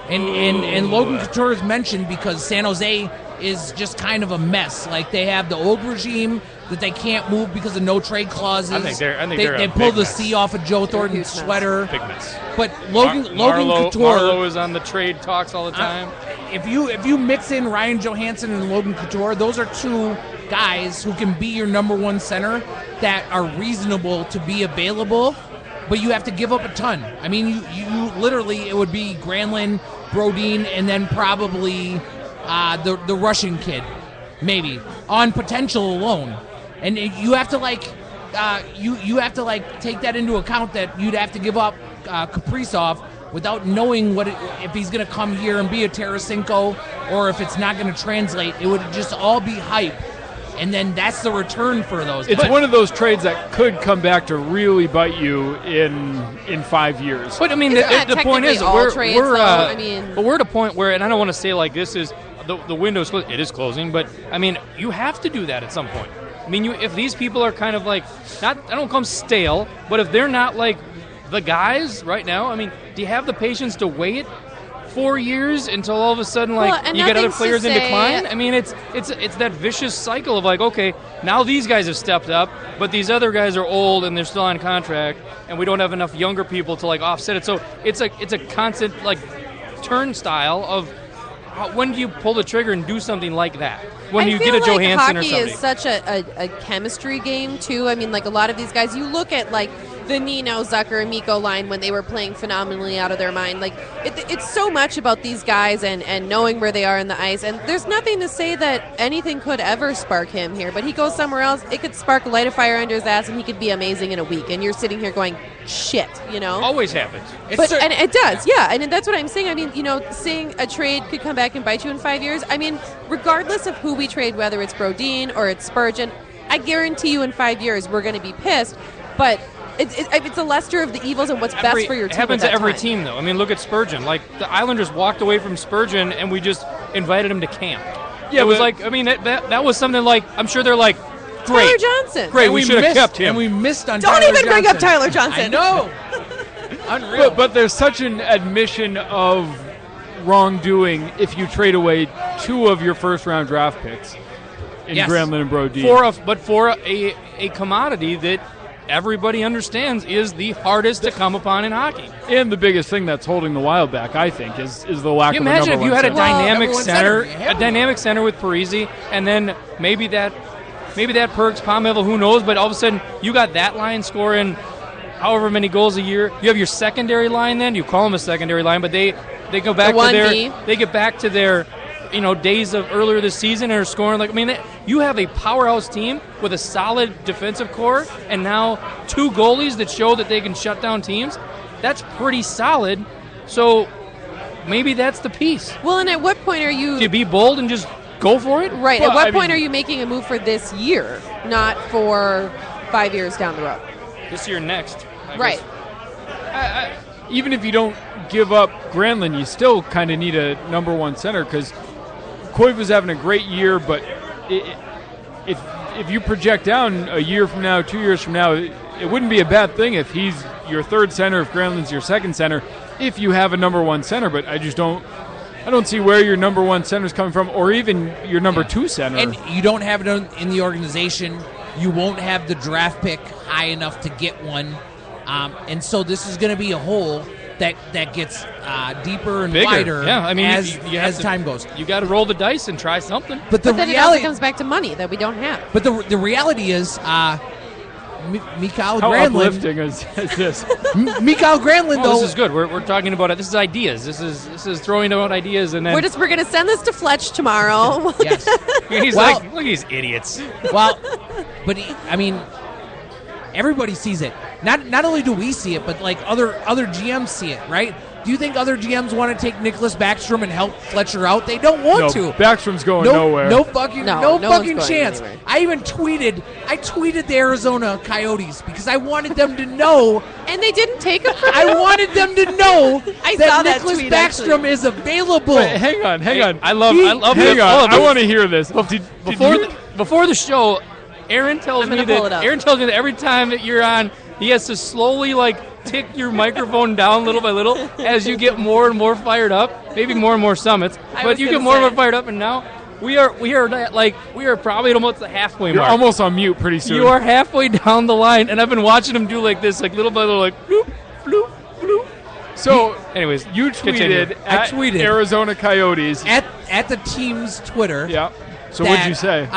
And Logan Couture is mentioned because San Jose is just kind of a mess. They have the old regime that they can't move because of no trade clauses. I think they're they a pulled the big C off of Joe Thornton's sweater. Big mess. But Logan Couture, Marleau is on the trade talks all the time. If you mix in Ryan Johansson and Logan Couture, those are two guys who can be your number one center that are reasonable to be available. But you have to give up a ton. I mean, you literally, it would be Granlund, Brodin, and then probably the Russian kid, maybe, on potential alone. And you have to you have to take that into account that you'd have to give up Kaprizov, without knowing if he's going to come here and be a Tarasenko or if it's not going to translate. It would just all be hype. And then that's the return for those guys. It's one of those trades that could come back to really bite you in 5 years. But I mean, the point is, we're at a point where, and I don't want to say like this is the window's closed. It is closing, but I mean, you have to do that at some point. I mean, if these people are kind of like I don't call them stale, but if they're not like the guys right now, I mean, do you have the patience to wait 4 years until all of a sudden you get other players in decline? I mean, it's that vicious cycle of like, okay, now these guys have stepped up, but these other guys are old and they're still on contract, and we don't have enough younger people to like offset it. So it's a constant like turnstile of when do you pull the trigger and do something like that? When you get a Johansson or something. Hockey is such a chemistry game too. I mean, like a lot of these guys, you look at like the Nino, Zucker, and Mikko line when they were playing phenomenally out of their mind. Like it's so much about these guys and knowing where they are in the ice. And there's nothing to say that anything could ever spark him here. But he goes somewhere else, it could light a fire under his ass, and he could be amazing in a week. And you're sitting here going, shit, you know? Always happens. And it does, yeah. And that's what I'm saying. I mean, you know, seeing a trade could come back and bite you in 5 years. I mean, regardless of who we trade, whether it's Brodin or it's Spurgeon, I guarantee you in 5 years we're going to be pissed. But it's a lesser of the evils and what's best for your team. It happens to every time. team, though. I mean, look at Spurgeon. Like, the Islanders walked away from Spurgeon, and we just invited him to camp. Yeah, it was like, I mean, that was something like, I'm sure they're like, great. Tyler Johnson. Great, we should have kept him. And we missed on Don't Tyler even bring Johnson. up Tyler Johnson. I know. Unreal. But there's such an admission of wrongdoing if you trade away 2 of your first-round draft picks in Granlund and Brodin. But for a commodity that everybody understands is the hardest to come upon in hockey. And the biggest thing that's holding the Wild back, I think, is the lack of a number one Imagine if you had a center. dynamic center with Parise, and then maybe that perks Palmevel, who knows, but all of a sudden you got that line scoring however many goals a year. You have your secondary line then. You call them a secondary line, but they go back they get back to their days of earlier this season and are scoring like, I mean, you have a powerhouse team with a solid defensive core and now 2 goalies that show that they can shut down teams. That's pretty solid. So maybe that's the piece. Well, and at what point are you... Do you be bold and just go for it? Right. Well, at what point are you making a move for this year, not for 5 years down the road? This year next. Right. Even if you don't give up Granlund, you still kind of need a number 1 center because Koivu's having a great year, but if you project down a year from now, 2 years from now, it wouldn't be a bad thing if he's your 3rd center, if Granlund's your 2nd center, if you have a number 1 center. But I don't see where your number 1 center is coming from, or even your number 2 center. And you don't have it in the organization. You won't have the draft pick high enough to get one, and so this is going to be a hole that gets deeper and bigger. wider as time goes. You got to roll the dice and try something. But then it also comes back to money that we don't have. But the reality is, Mikael How Granlund. uplifting is this? Mikael Granlund, though. This is good. We're talking about it. This is ideas. This is throwing out ideas, and then We're going to send this to Fletch tomorrow. Yes. he's like, look at these idiots. Well, but everybody sees it. Not only do we see it, but like other GMs see it, right? Do you think other GMs want to take Nicholas Backstrom and help Fletcher out? They don't want to. Backstrom's going nowhere. No fucking chance. Anywhere. I even tweeted the Arizona Coyotes because I wanted them to know. And they didn't take him from I wanted them to know I that saw that Nicholas tweet, Backstrom actually. is available. Wait, hang on. I love I want to hear this. Before the show, Aaron tells me that every time that you're on, he has to slowly tick your microphone down little by little as you get more and more fired up. Maybe more and more summits, but you get more and more fired up, and now we are probably at almost the halfway You're mark. almost on mute pretty soon. You are halfway down the line, and I've been watching him do this, little by little, bloop, bloop, bloop. So, anyways, you tweeted at Arizona Coyotes at the team's Twitter. Yeah. So what'd you say?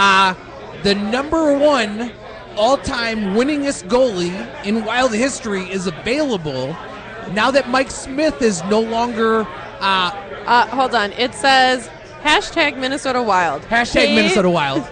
The number 1 all-time winningest goalie in Wild history is available now that Mike Smith is no longer. Hold on. It says hashtag Minnesota Wild. Hashtag Minnesota Wild.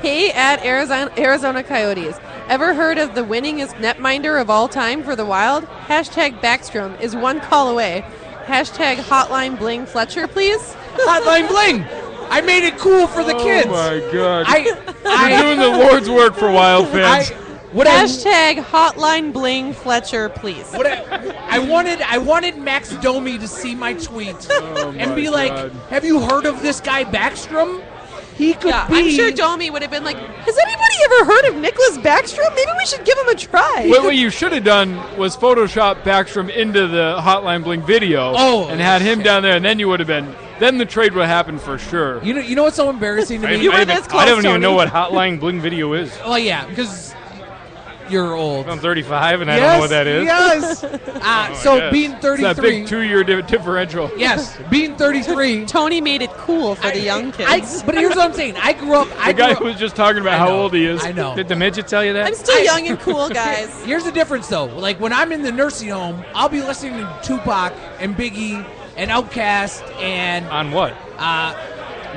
Hey, at Arizona Coyotes. Ever heard of the winningest netminder of all time for the Wild? Hashtag Backstrom is 1 call away. Hashtag Hotline Bling Fletcher, please. Hotline Bling. I made it cool for the kids. Oh my God! I You're doing the Lord's work for Wild fans. Hashtag Hotline Bling Fletcher, please. I wanted Max Domi to see my tweet and be like, God. "Have you heard of this guy Backstrom? He could be." I'm sure Domi would have been like, has anybody ever heard of Nicholas Backstrom? Maybe we should give him a try. What you should have done was Photoshop Backstrom into the Hotline Bling video and had him down there, and then you would have been. Then the trade would happen for sure. You know what's so embarrassing to me? You were this close, I don't even Tony. know what Hotline Bling video is. Well, yeah, because you're old. I'm 35 and I don't know what that is. Yes. yes. Being It's 33. that big 2-year differential. Yes, being 33. Tony made it cool for the young kids. But here's what I'm saying. I grew up. The guy who was just talking about how old he is. I know. Did the midget tell you that? I'm still young and cool, guys. Here's the difference, though. Like when I'm in the nursing home, I'll be listening to Tupac and Biggie and Outkast and On what?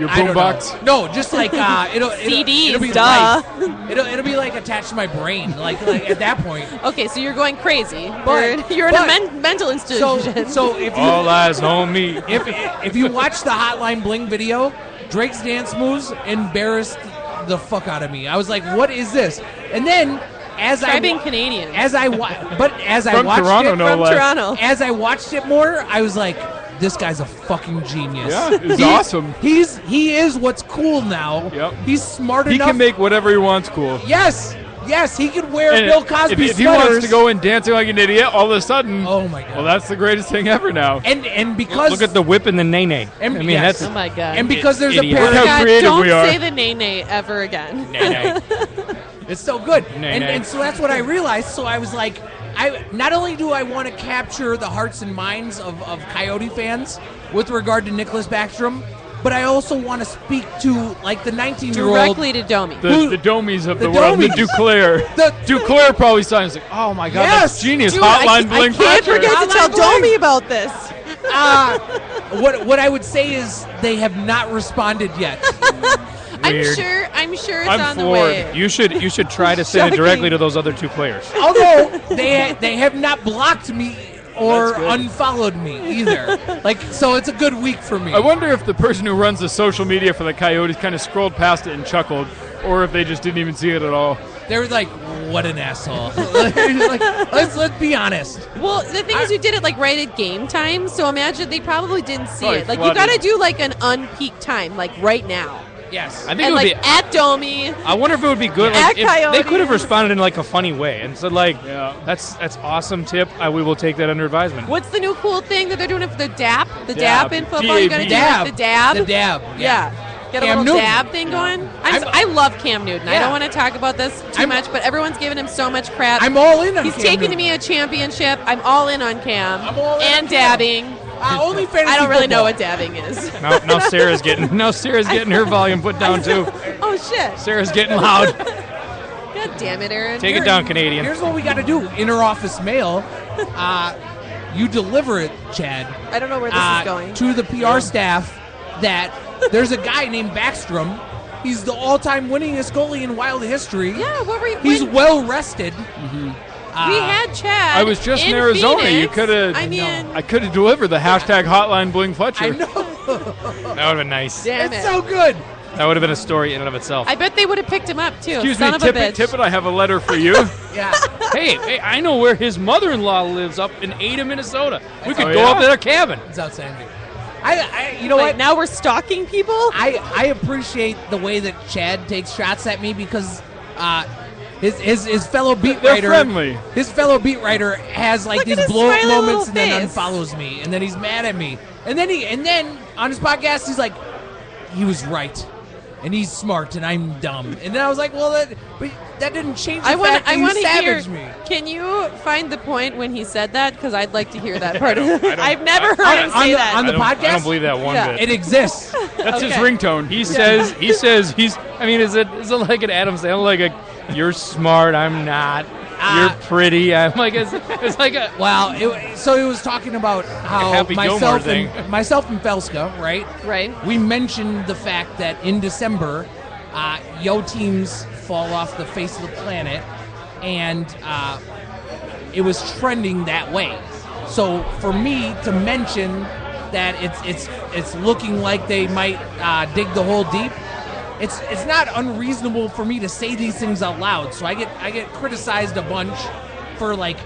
Your I don't boombox. know. No, just like CDs, it'll be duh. life. It'll be like attached to my brain. Like at that point. Okay, so you're going crazy. But- you're in but- a mental institution. So if you All eyes on me. if you watch the Hotline Bling video, Drake's dance moves embarrassed the fuck out of me. I was like, what is this? And then Try being Canadian. as I watched From Toronto, it no From less. Toronto. as I watched it more, I was like, this guy's a fucking genius. Yeah, he's awesome. He is what's cool now. Yep. He's smart He enough. can make whatever he wants cool. Yes, he could wear And Bill Cosby if he wants sweaters. to go in dancing like an idiot, all of a sudden, Oh my god. well, that's the greatest thing ever now. and because Look at the whip and the nay-nay. And- I mean, yes. Oh that's my god. and because there's Idiot. a pair Look how of God, creative don't we are. say the nay ever again. nay-nay. it's so good. Nay, and, nay. and so that's what I realized. So I was like, I not only do I want to capture the hearts and minds of Coyote fans with regard to Nicholas Backstrom, but I also want to speak to like the 19-year-old. Directly to Domi. The Domies of The the world, the Domies. Duclair. The- Duclair probably saw it. He's like, oh my god, Yes. that's genius. Dude, Hotline I Bling can't Fletcher. forget to tell Hotline Bling. Domi about this. What I would say is they have not responded yet. Weird. I'm sure it's I'm on the floored. way. You should try to send it directly to those other two players. Although they have not blocked me or That's good. unfollowed me either. Like so, it's a good week for me. I wonder if the person who runs the social media for the Coyotes kind of scrolled past it and chuckled, or if they just didn't even see it at all. They were like, "What an asshole!" Like, let's be honest. Well, the thing is, you did it like right at game time, so imagine they probably didn't see Probably it. Like flooded. you got to do like an unpeaked time, like right now, Yes. I think and it would like be. at Domi. I wonder if it would be good. At Like, if they Coyotes. could have responded in like a funny way and said like, Yeah. "That's awesome tip. We will take that under advisement." What's the new cool thing that they're doing for the dap? The Dab. dap in football. You got to do Dab. like the dab. The dab. Yeah. Get a Cam little Newton. dab thing going. I'm- I love Cam Newton. I Yeah. don't want to talk about this too I'm- much, but everyone's giving him so much crap. I'm all in on He's Cam taking to Newton. me a championship. I'm all in on Cam. I'm all in and on Cam. dabbing. Only fantasy I don't really know football. what dabbing is. Now Sarah's getting her volume put down too. Oh shit! Sarah's getting loud. God damn it, Aaron. Take it down, Canadian. Here's what we got to do: inter-office mail. You deliver it, Chad. I don't know where this is going. To the PR staff that there's a guy named Backstrom. He's the all-time winningest goalie in Wild history. Yeah, what were you? He's when- well rested. we had Chad. I was just in in Arizona. Phoenix. You could have. I mean, I could have delivered the hashtag Hotline Bling Fletcher. I know. That would have been nice. damn It's it. so good. That would have been a story in and of itself. I bet they would have picked him up too. Excuse Son me, of a tip bitch. it, tip it. I have a letter for you. Yeah. hey, I know where his mother-in-law lives up in Ada, Minnesota. We could Oh, go yeah? up to their cabin. It's outstanding. You know Wait, what? now we're stalking people. I appreciate the way that Chad takes shots at me because his fellow beat They're writer, friendly. his fellow beat writer has like Look at these his blow up smiley moments and little then face. unfollows me and then he's mad at me and then on his podcast he's like, he was right. And he's smart, and I'm dumb. And then I was like, "Well, that didn't change the I want fact that to you hear. savaged me." Can you find the point when he said that? Because I'd like to hear that part of it. I've never heard him on say the- that. on the I podcast? don't believe that one Yeah. bit. It exists. That's his Okay. ringtone. He says he's. I mean, is it like an Adam Sandler like a? You're smart. I'm not. You're pretty. I'm like it's like a. Well, so he was talking about how Happy Gilmore thing. myself and Felska, right? Right. We mentioned the fact that in December, yo teams fall off the face of the planet, and it was trending that way. So for me to mention that it's looking like they might dig the hole deep, it's not unreasonable for me to say these things out loud. So I get criticized a bunch for like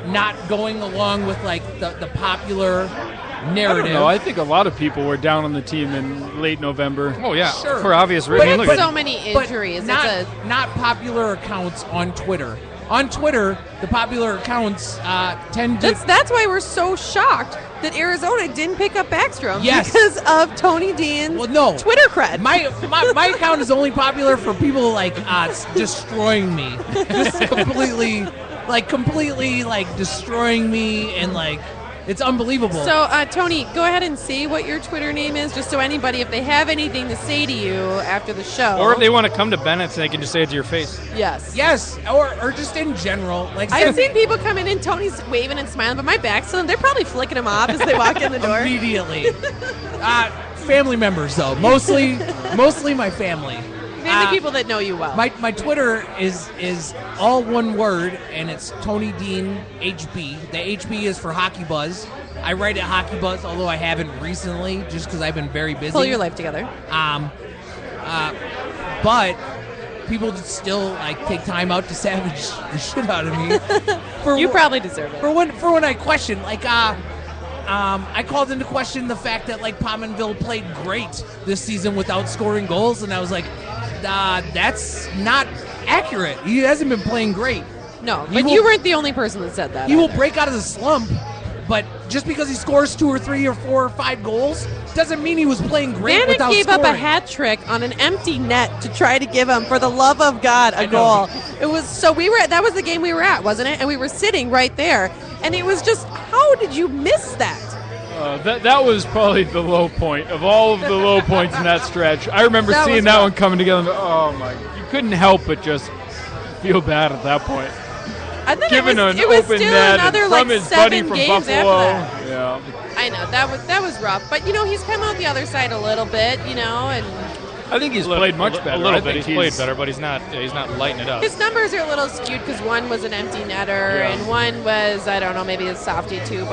not going along with like the popular narrative. I don't know. I think a lot of people were down on the team in late November. Oh yeah, Sure. for obvious reasons. But so many injuries. But not popular accounts on Twitter. On Twitter, the popular accounts tend to. That's why we're so shocked that Arizona didn't pick up Backstrom Yes. because of Tony Dean's Twitter cred. My account is only popular for people like destroying me, just completely destroying me, and like it's unbelievable. So, Tony, go ahead and say what your Twitter name is, just so anybody, if they have anything to say to you after the show. Or if they want to come to Bennett's, they can just say it to your face. Yes, or just in general. Like I've seen people come in and Tony's waving and smiling, but my back's to them. They're probably flicking him off as they walk in the door. Immediately. Family members, though, mostly my family. Mainly people that know you well. My Twitter is all one word, and it's Tony Dean HB. The HB is for Hockey Buzz. I write at Hockey Buzz, although I haven't recently, just because I've been very busy. Pull your life together. But people still like take time out to savage the shit out of me. You probably deserve it. For when I question, like, I called into question the fact that like Pominville played great this season without scoring goals, and I was like, that's not accurate. He hasn't been playing great. No, but you weren't the only person that said that. He will break out of the slump, but just because he scores 2 or 3 or 4 or 5 goals doesn't mean he was playing great Vanek without gave scoring. up a hat trick on an empty net to try to give him, for the love of God, a goal. It was that was the game we were at, wasn't it? And we were sitting right there, and it was just, how did you miss that? That was probably the low point of all of the low points in that stretch. I remember seeing that one coming together. Oh my! You couldn't help but just feel bad at that point. And then Given it was open still net another from like his 7 buddy from games Buffalo. after that. Yeah. I know that was rough, but he's come out the other side a little bit, and I think he's played much better. A little bit. He's played better, but he's not lighting it up. his numbers are a little skewed because one was an empty netter and one was, I don't know, maybe a softie too,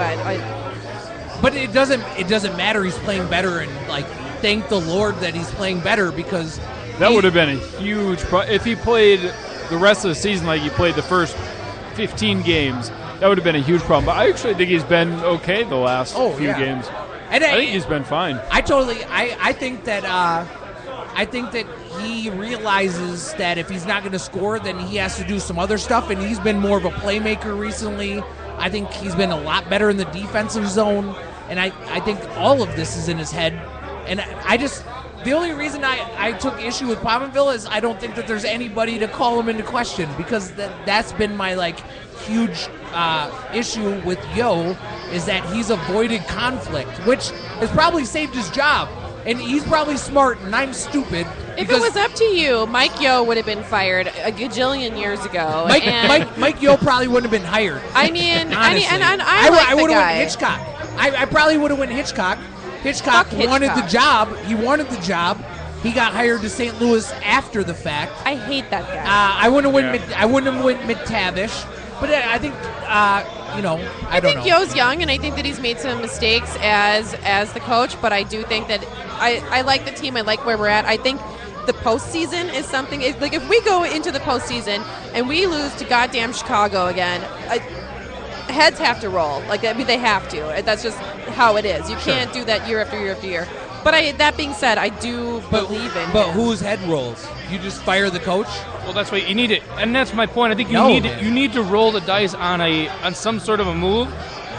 But it doesn't matter. He's playing better, and like thank the Lord that he's playing better, because that would have been a huge if he played the rest of the season like he played the first 15 games. That would have been a huge problem. But I actually think he's been okay the last few games. And I think he's been fine. I think that he realizes that if he's not going to score, then he has to do some other stuff, and he's been more of a playmaker recently. I think he's been a lot better in the defensive zone, and I think all of this is in his head. And the only reason I took issue with Pominville is I don't think that there's anybody to call him into question, because that's been my like huge issue with Yo, is that he's avoided conflict, which has probably saved his job. And he's probably smart, and I'm stupid. if it was up to you, Mike Yo would have been fired a gajillion years ago. Mike Yo probably wouldn't have been hired. I mean, honestly. I would have guy. went Hitchcock. I probably would have went Hitchcock. Hitchcock wanted the job. He wanted the job. He got hired to St. Louis after the fact. I hate that guy. I wouldn't have went McTavish, but I think I don't know. Yo's young, and I think that he's made some mistakes as the coach. But I do think that I like the team. I like where we're at. I think the postseason is something. Like if we go into the postseason and we lose to goddamn Chicago again, heads have to roll. Like I mean, they have to. That's just how it is. You can't do that year after year after year. But that being said, I do believe in. But him. whose head rolls? You just fire the coach? Well, that's what you need it, and that's my point. I think you need to roll the dice on some sort of a move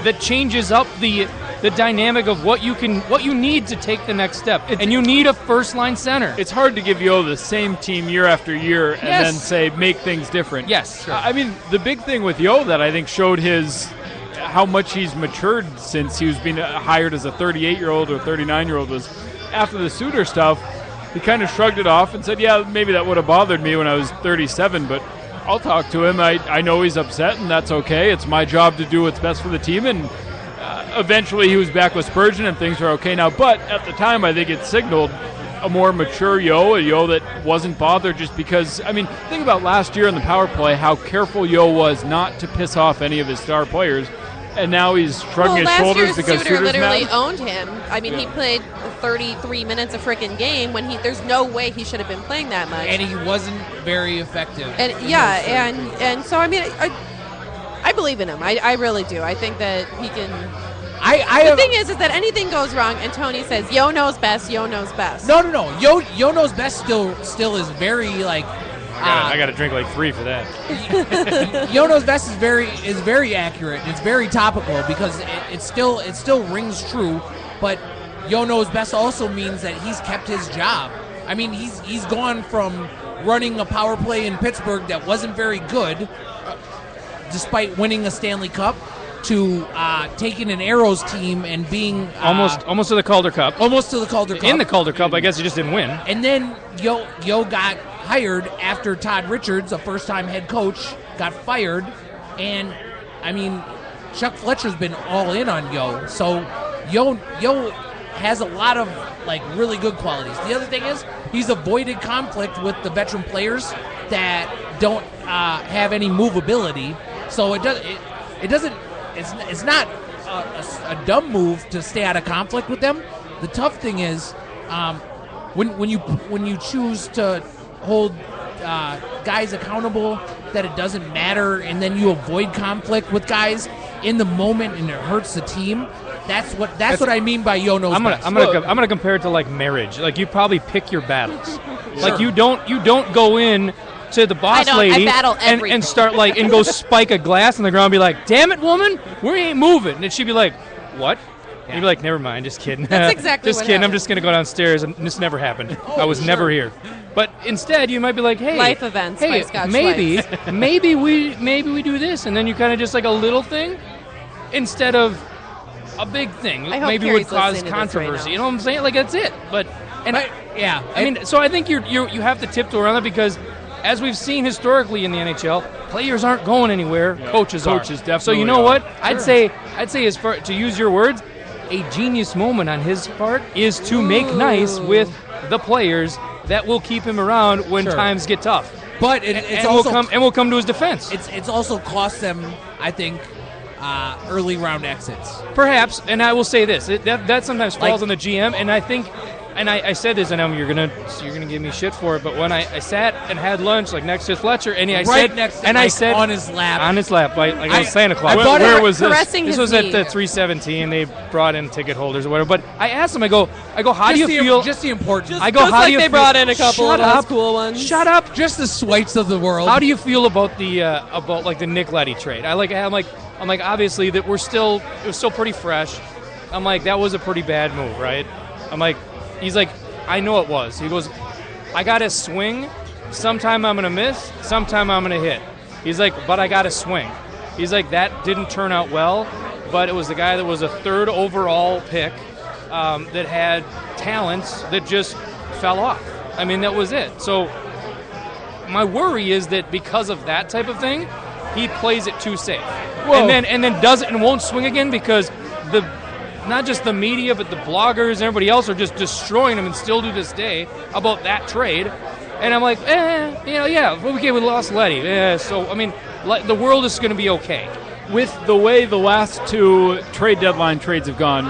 that changes up the dynamic of what you need to take the next step. And you need a first line center. It's hard to give Yo the same team year after year and then say make things different. Yes, sure. I mean, the big thing with Yo that I think showed how much he's matured since he was being hired as a 38-year-old or 39-year-old was after the Suter stuff. He kind of shrugged it off and said, yeah, maybe that would have bothered me when I was 37, but I'll talk to him. I know he's upset, and that's okay. It's my job to do what's best for the team, and eventually he was back with Spurgeon, and things are okay now. But at the time, I think it signaled a more mature Yo, a Yo that wasn't bothered just because, I mean, think about last year in the power play, how careful Yo was not to piss off any of his star players. and now he's shrugging his last shoulders year's because Suter Suter's literally mad? owned him. I mean, he played 33 minutes a freaking game when there's no way he should have been playing that much. And he wasn't very effective. And and so I mean, I believe in him. I really do. I think that he can. The thing is that anything goes wrong, and Tony says, "Yo knows best. Yo knows best." No. Yo knows best. Still is very like. I got to drink like 3 for that. Yo knows best is very accurate. It's very topical because it still rings true. But Yo knows best also means that he's kept his job. I mean, he's gone from running a power play in Pittsburgh that wasn't very good, despite winning a Stanley Cup, to taking an Arrows team and being Almost to the Calder Cup. almost to the Calder Cup. In the Calder Cup, I guess he just didn't win. And then Yo got hired after Todd Richards, a first-time head coach, got fired. And, I mean, Chuck Fletcher's been all in on Yo. So Yo has a lot of, like, really good qualities. The other thing is he's avoided conflict with the veteran players that don't have any movability. So it's not a dumb move to stay out of conflict with them. The tough thing is when you choose to hold guys accountable that it doesn't matter, and then you avoid conflict with guys in the moment, and it hurts the team. That's what I mean by Yo knows best. I'm gonna compare it to like marriage. Like you probably pick your battles. Like you don't go in to the boss lady and start like and go spike a glass on the ground and be like, "Damn it, woman, we ain't moving." And she'd be like, "What?" And you'd be like, "Never mind, just kidding." That's exactly just what kidding. happened. I'm just gonna go downstairs, and this never happened. I was never here. But instead, you might be like, "Hey, Life events by Scott maybe Schweitz. maybe we do this," and then you kind of just like a little thing instead of a big thing. I hope Maybe Carrie's would cause listening to this right controversy. now. You know what I'm saying? Like that's it. But I mean, so I think you have to tiptoe around that because, as we've seen historically in the NHL, players aren't going anywhere. Yeah. Coaches are. Definitely. So you know are. what? Sure. I'd say as far to use your words, a genius moment on his part is to make nice with the players that will keep him around when Sure. times get tough. But it's and also we'll come to his defense. it's also cost them, I think, early round exits. Perhaps, and I will say this: that sometimes falls Like- on the GM, and I think, and I said this, and you're gonna give me shit for it, but when I sat and had lunch like next to Fletcher, and I said on his lap. on his lap, like I was Santa Claus. I thought Where was this? Caressing This his was knee. at the 317. They brought in ticket holders or whatever. But I asked him, I go, how do you feel? Just the importance. I go, Just how like do you they feel? brought in a couple Shut of those up. cool ones. Shut up. just the Swites of the world. How do you feel about the the Nick Leddy trade? I'm like obviously that it was still pretty fresh. I'm like that was a pretty bad move, right? I'm like he's like I know it was. He goes, I got to swing. Sometime I'm gonna miss. Sometime I'm gonna hit. He's like, but I got to swing. He's like that didn't turn out well, but it was the guy that was a 3rd overall pick that had talents that just fell off. I mean that was it. So my worry is that because of that type of thing, he plays it too safe, Whoa. and then does it and won't swing again because not just the media but the bloggers and everybody else are just destroying him and still to this day about that trade. And I'm like, okay, we lost Leddy. So I mean, the world is going to be okay. With the way the last 2 trade deadline trades have gone,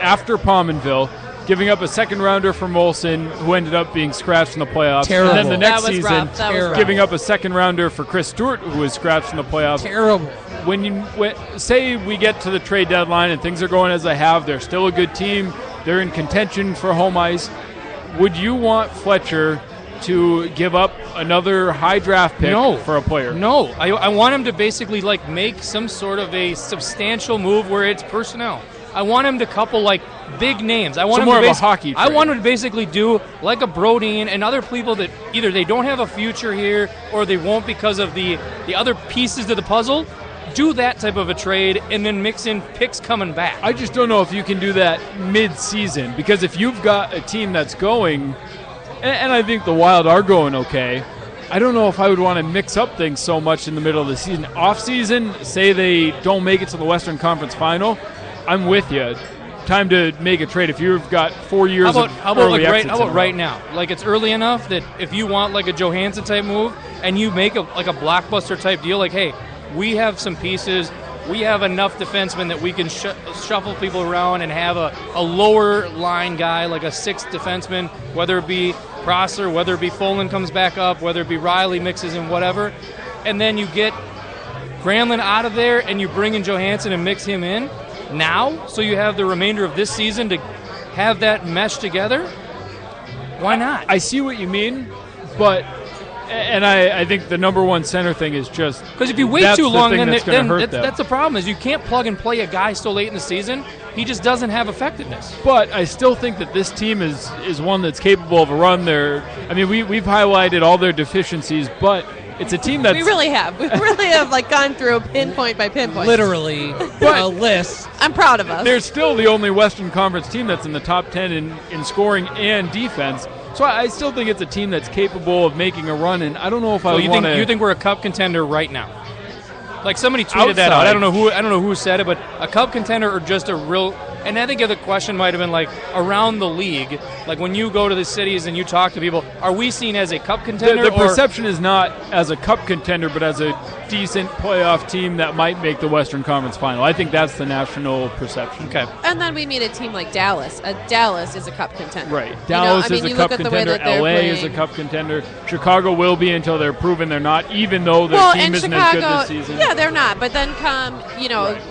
after Pominville, giving up a second rounder for Molson, who ended up being scratched in the playoffs. Terrible. And then the next That was season, rough. That was rough. giving up a second rounder for Chris Stewart, who was scratched in the playoffs. Terrible. When say we get to the trade deadline and things are going as they have, they're still a good team, they're in contention for home ice, would you want Fletcher to give up another high draft pick for a player? No, I want him to basically like make some sort of a substantial move where it's personnel. I want him to couple like big names. I want him more to of a hockey I trade. want him to basically do like a Brodeen and other people that either they don't have a future here or they won't because of the other pieces to the puzzle. Do that type of a trade and then mix in picks coming back. I just don't know if you can do that mid-season, because if you've got a team that's going, and I think the Wild are going okay, I don't know if I would want to mix up things so much in the middle of the season. Off-season, say they don't make it to the Western Conference Final, I'm with you. Time to make a trade if you've got 4 years How of about early like exits how about in a right row. now? Like it's early enough that if you want like a Johansson type move and you make a blockbuster type deal, like hey, we have some pieces we have enough defensemen that we can shuffle people around and have a lower line guy, like a sixth defenseman, whether it be Prosser, whether it be Folan comes back up, whether it be Riley mixes in, whatever. And then you get Granlund out of there and you bring in Johansson and mix him in now, so you have the remainder of this season to have that mesh together. Why not? I see what you mean, but I think the number one center thing is just because if you wait too long, then that's the problem is you can't plug and play a guy so late in the season. He just doesn't have effectiveness. But I still think that this team is one that's capable of a run. We've highlighted all their deficiencies, but it's a team that's... We really have gone through pinpoint by pinpoint. Literally a list. I'm proud of us. They're still the only Western Conference team that's in the top 10 in scoring and defense. So I still think it's a team that's capable of making a run, and I don't know if I would want to... You think we're a Cup contender right now? Like somebody tweeted that out. I don't know who said it, but a Cup contender or just a real... And I think the question might have been like around the league, like when you go to the cities and you talk to people, are we seen as a Cup contender? The perception is not as a Cup contender, but as a decent playoff team that might make the Western Conference Final. I think that's the national perception. Okay. And then we meet a team like Dallas. Dallas is a Cup contender. Right. Dallas is a Cup contender. LA is a Cup contender. Chicago will be until they're proven they're not, even though their team isn't as good this season. Yeah, they're not. But then come,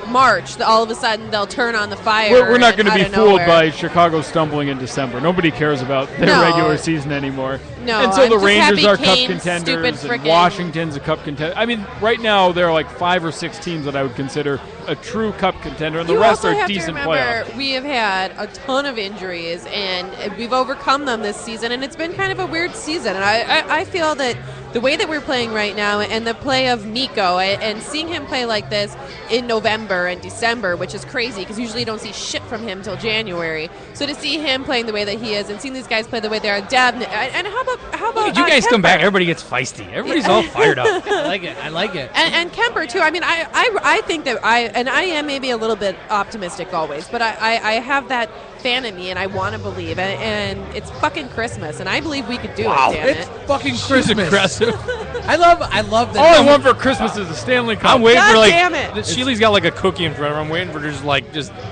March, all of a sudden they'll turn on the fire. We're not going to be fooled by Chicago stumbling in December. Nobody cares about their regular season anymore. No, and so the Rangers are Kane, Cup contenders, and Washington's a Cup contender. I mean, right now there are like 5 or 6 teams that I would consider a true Cup contender, and the rest are decent playoffs. We have had a ton of injuries, and we've overcome them this season, and it's been kind of a weird season. And I feel that the way that we're playing right now, and the play of Mikko, and seeing him play like this in November and December, which is crazy because usually you don't see shit from him till January. So to see him playing the way that he is, and seeing these guys play the way they are, and how about you guys Kemper? come back? Everybody gets feisty. Everybody's all fired up. I like it. And Kemper too. I mean, I think that I am maybe a little bit optimistic always, but I have that fan in me, and I want to believe, and it's fucking Christmas, and I believe we could do it. Damn it's fucking Christmas. Aggressive. I love that. All I want for Christmas is a Stanley Cup. I'm waiting for damn it. Sheely's got like a cookie in front of her. I'm waiting for just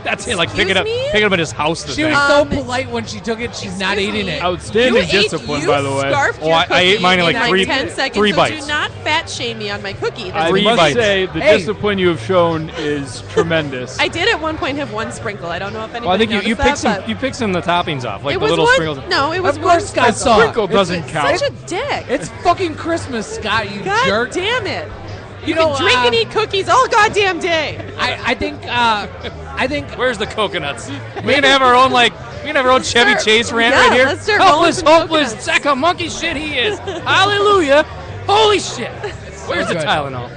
that's it. Like pick it up at his house. She was so polite when she took it. She's not eating it. Outstanding discipline, by the way. I ate mine in like 10 seconds. 3 bites. So do not fat shame me on my cookie. I must say the discipline you have shown is tremendous. I did at one point have one sprinkle. I don't know if anybody. Well, I think you picked some of the toppings off, like the little sprinkles. No, it was of course, one Scott saw. Sprinkle doesn't count. Such a dick. It's fucking Christmas, Scott. You God jerk. Damn it. You can drink and eat cookies all goddamn day. I think. Where's the coconuts? We're gonna have our own Chevy Chase rant right here. Let's start Hopeless, coconuts. sack of monkey shit he is. Hallelujah. Holy shit. Where's the good. Tylenol?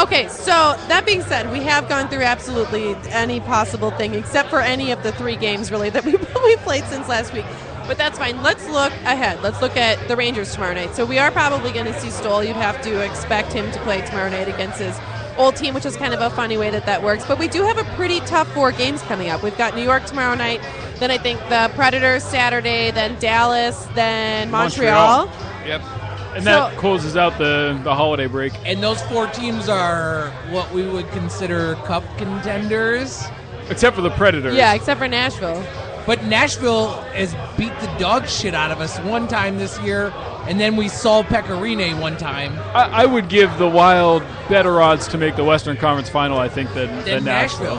Okay, so that being said, we have gone through absolutely any possible thing except for any of the 3 games really that we played since last week. But that's fine. Let's look ahead. Let's look at the Rangers tomorrow night. So we are probably going to see Stoll. You'd have to expect him to play tomorrow night against his old team, which is kind of a funny way that works. But we do have a pretty tough 4 games coming up. We've got New York tomorrow night, then I think the Predators Saturday, then Dallas, then Montreal. Yep. And that closes out the holiday break. And those 4 teams are what we would consider Cup contenders. Except for the Predators. Yeah, except for Nashville. But Nashville has beat the dog shit out of us one time this year, and then we saw Pecorine one time. I would give the Wild better odds to make the Western Conference Final, I think, than Nashville.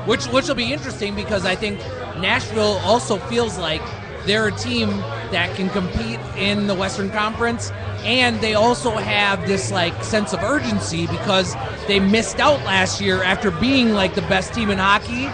Which will be interesting because I think Nashville also feels like they're a team that can compete in the Western Conference, and they also have this sense of urgency because they missed out last year after being the best team in hockey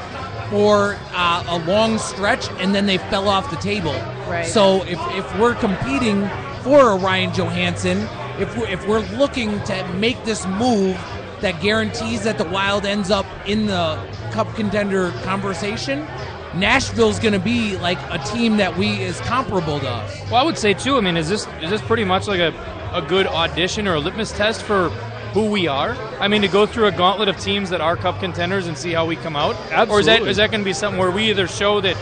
for a long stretch, and then they fell off the table. Right. So if we're competing for a Ryan Johansson, if we're looking to make this move that guarantees that the Wild ends up in the Cup contender conversation, Nashville's going to be a team that is comparable to us. Well, I would say too. I mean, is this pretty much like a good audition or a litmus test for who we are? I mean, to go through a gauntlet of teams that are Cup contenders and see how we come out. Absolutely. Or is that going to be something where we either show that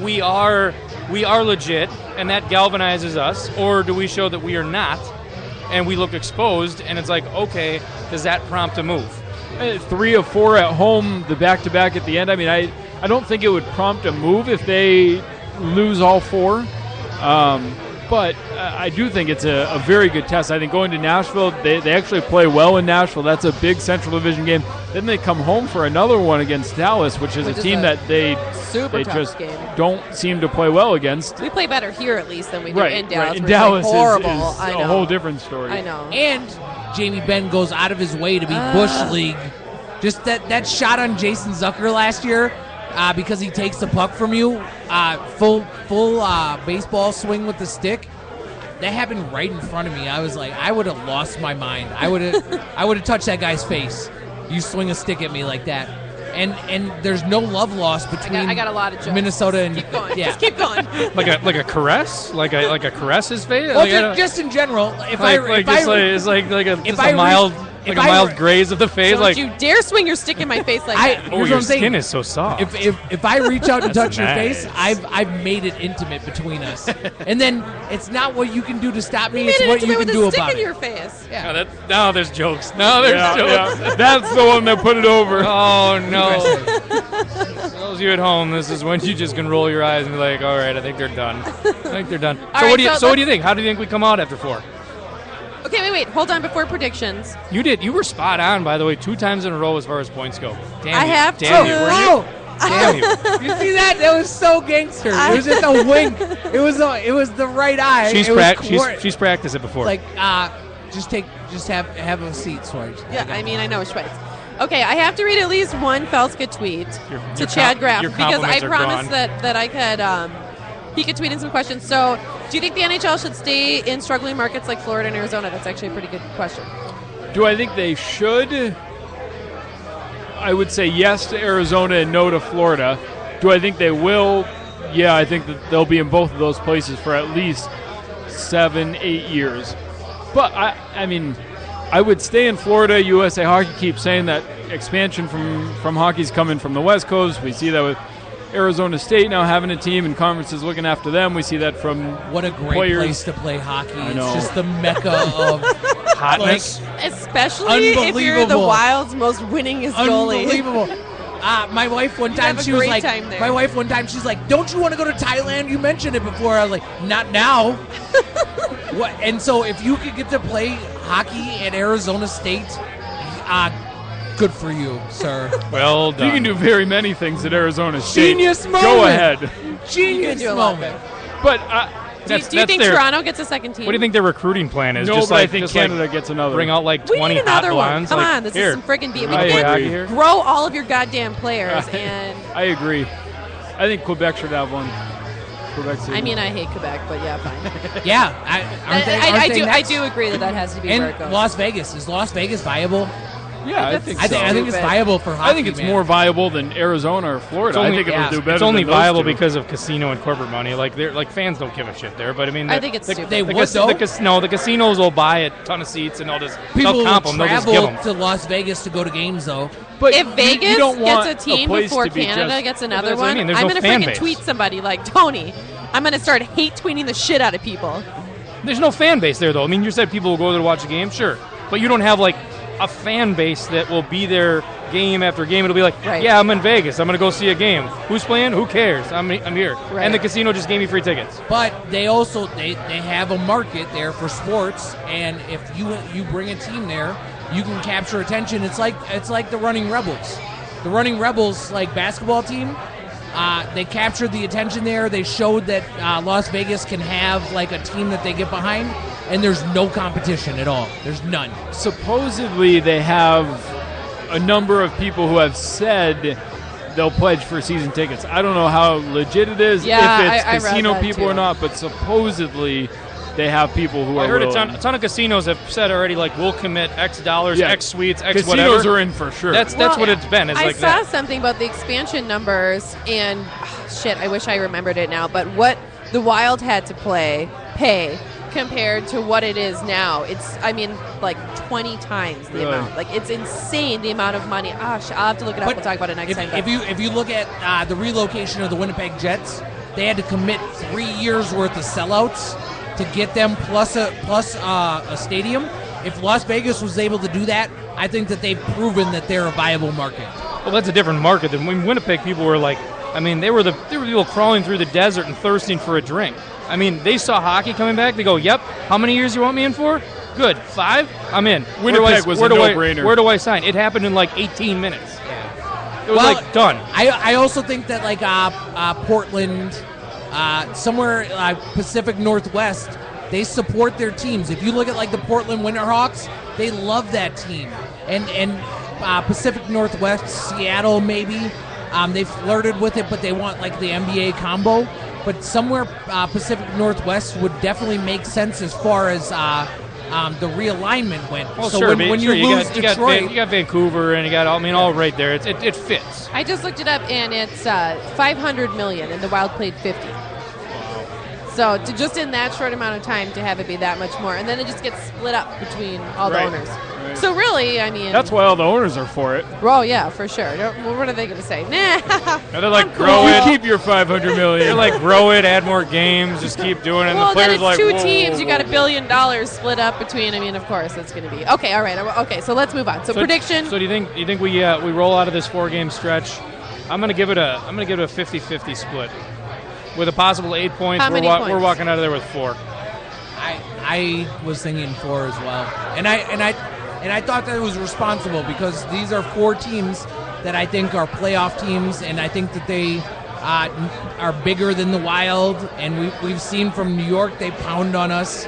we are legit and that galvanizes us, or do we show that we are not and we look exposed and it's okay, does that prompt a move? 3 of 4 at home, the back-to-back at the end. I mean, I don't think it would prompt a move if they lose all 4. But I do think it's a very good test. I think going to Nashville, they actually play well in Nashville. That's a big Central Division game. Then they come home for another one against Dallas, which is a team that they just don't seem to play well against. We play better here, at least, than we do in Dallas. Right. In Dallas horrible. is a whole different story. I know. And Jamie Benn goes out of his way to be Bush League. Just that shot on Jason Zucker last year, because he takes the puck from you, full baseball swing with the stick. That happened right in front of me. I was like, I would have lost my mind. I would have touched that guy's face. You swing a stick at me like that, and there's no love lost between I got a lot of jokes. Minnesota and Keep going. Yeah. Just keep going. like a caress, like a caress his face. Well, just in general, if I mild graze of the face. Don't you dare swing your stick in my face like that. here's your what I'm saying. skin is so soft. If I reach out to touch your nice. face, I've made it intimate between us. And then it's not what you can do to stop me; You it's made it what you intimate can with do a stick about in it. your face. Yeah. Now there's jokes. Now there's jokes. Yeah. That's the one that put it over. Oh no! Those of you at home, this is when you just can roll your eyes and be like, "All right, I think they're done. All What do right, you think? How do you think we come out after 4? Okay, wait. Hold on before predictions. You did. You were spot on, by the way, 2 times in a row as far as points go. Damn I you. have Damn to. you. Were you? Damn you. You see that? That was so gangster. It was just a wink. It was the right eye. She's practiced it before. Like just have a seat, Swartz. Yeah, I mean, I know Schweitz. Okay, I have to read at least one Felska tweet to Chad Graff your because I compliments are promised gone. that I could. He could tweet in some questions. So, do you think the NHL should stay in struggling markets like Florida and Arizona? That's actually a pretty good question. Do I think they should? I would say yes to Arizona and no to Florida. Do I think they will? Yeah, I think that they'll be in both of those places for at least 7-8 years. But, I mean, I would stay in Florida. USA Hockey keeps saying that expansion from hockey's coming from the West Coast. We see that with Arizona State now having a team and conferences looking after them. We see that from What a great players. place to play hockey. I It's know. just the mecca of Hotness. Especially if you're the Unbelievable. Wild's most winningest goalie. Unbelievable. My wife one time have a she was great like, time there. my wife one time she's like, "Don't you want to go to Thailand? You mentioned it before." I was like, "Not now." What? And so if you could get to play hockey at Arizona State, good for you, sir. Well done. You can do very many things at Arizona State. Genius moment. Go ahead. Genius do a lot moment. But Do you think their- Toronto gets a second team? What do you think their recruiting plan is? no, just but like I think just Canada like gets another. bring out like We 20 need hot another one. blondes. Come like, on, this here. is some friggin' beat. We I can't agree. here. grow all of your goddamn players. And I agree. I think Quebec should have one. Quebec City. I mean, I hate Quebec, but yeah, fine. Yeah, I do agree that has to be where it And goes. Las Vegas, is Las Vegas viable? yeah, I That's- think I so. think it's Stupid. viable for hockey. I think it's man. more viable than Arizona or Florida. I think it'll do better. It's only than those viable two. because of casino and corporate money. Like they're like fans don't give a shit there, but I mean, I think it's stupid. They The, would, though. the casinos will buy a ton of seats and People they'll comp will them. They'll just give travel them. to Las Vegas to go to games, though. But If you Vegas don't want gets a team place before to be Canada just- gets another that's what I one, mean. There's I'm no going to fan freaking base. tweet somebody like, Tony, I'm going to start hate tweeting the shit out of people. There's no fan base there, though. I mean, you said people will go there to watch a game, sure, but you don't have like a fan base that will be there game after game. It'll be like, Right. yeah, I'm in Vegas. I'm going to go see a game. Who's playing? Who cares? I'm here. Right. And the casino just gave me free tickets. But they also they have a market there for sports, and if you bring a team there, you can capture attention. It's like the Running Rebels. The Running Rebels, like basketball team, they captured the attention there. They showed that Las Vegas can have like a team that they get behind, and there's no competition at all. There's none. supposedly they have a number of people who have said they'll pledge for season tickets. I don't know how legit it is, Yeah, if it's I read casino that people too. or not, but supposedly they have people who I are heard a willing. ton of casinos have said already, like, we'll commit X dollars, Yeah. X suites, X Casinos whatever. are in for sure. That's what it's been. It's I like saw that. something about the expansion numbers, and shit, I wish I remembered it now. But what the Wild had to pay compared to what it is now, it's like 20 times the Really? amount. Like it's insane the amount of money. I'll have to look it up. But We'll talk about it next time. If you look at the relocation of the Winnipeg Jets, they had to commit 3 years worth of sellouts to get them plus a stadium. If Las Vegas was able to do that, I think that they've proven that they're a viable market. Well, that's a different market than when Winnipeg people were like. I mean, they were people crawling through the desert and thirsting for a drink. I mean, they saw hockey coming back. They go, "Yep, how many years you want me in for? Good, 5. I'm in." Winnipeg was a no-brainer. Where do I sign? It happened in like 18 minutes. Yeah. It was like done. I also think that like Portland, somewhere Pacific Northwest, they support their teams. If you look at like the Portland Winterhawks, they love that team. And Pacific Northwest, Seattle maybe, they flirted with it, but they want like the NBA combo. But somewhere Pacific Northwest would definitely make sense as far as the realignment went. Well, so sure, when you lose Detroit, you got Vancouver, and you got all right there. It fits. I just looked it up, and it's $500 million, and the Wild played 50. So just in that short amount of time to have it be that much more, and then it just gets split up between all the owners. Right. So really, I mean, that's why all the owners are for it. Oh yeah, for sure. Well, what are they going to say? Nah. They're like, grow You it. keep your $500 million. They're like, grow it, add more games, just keep doing it. And Well, the then players it's like, two teams. whoa, You got $1 whoa. billion split up between. I mean, of course, it's going to be okay. All right. Okay. So let's move on. So prediction. So do you think we roll out of this 4-game stretch? I'm gonna give it a 50-50 split with a possible 8 points. How many points? We're walking out of there with 4. I was thinking 4 as well, and I thought that it was responsible because these are 4 teams that I think are playoff teams, and I think that they are bigger than the Wild, and we've seen from New York they pound on us.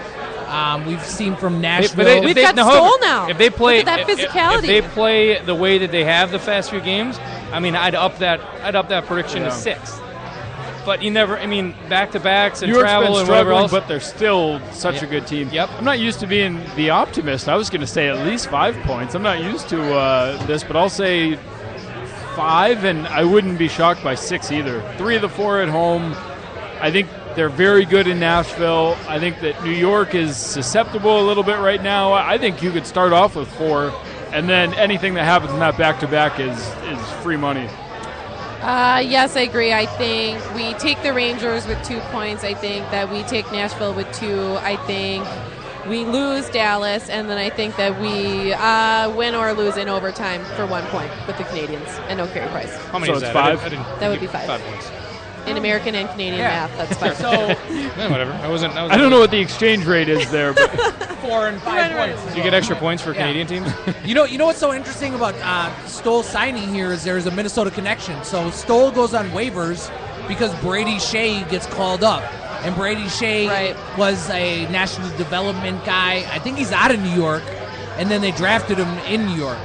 We've seen from Nashville. We've got Stoll now. If they play Look at that physicality. if they play the way that they have the past few games, I mean, I'd up that prediction to 6. But you never, I mean, back-to-backs and New York's travel been and whatever struggling, else. but they're still such a good team. Yep. I'm not used to being the optimist. I was going to say at least 5 points. I'm not used to this, but I'll say 5, and I wouldn't be shocked by 6 either. 3 of the 4 at home. I think they're very good in Nashville. I think that New York is susceptible a little bit right now. I think you could start off with 4, and then anything that happens in that back-to-back is free money. Yes, I agree. I think we take the Rangers with 2 points. I think that we take Nashville with 2. I think we lose Dallas, and then I think that we win or lose in overtime for 1 point with the Canadians and no carry price. How many So is it's that? 5? That would be 5. 5 points. In American and Canadian math, that's 5. So Whatever. I don't know what the exchange rate is there, but 4 and 5 points. Do you get extra points for Canadian teams? You know what's so interesting about Stoll signing here is there's a Minnesota connection. So Stoll goes on waivers because Brady Shea gets called up. And Brady Shea was a national development guy. I think he's out of New York. And then they drafted him in New York.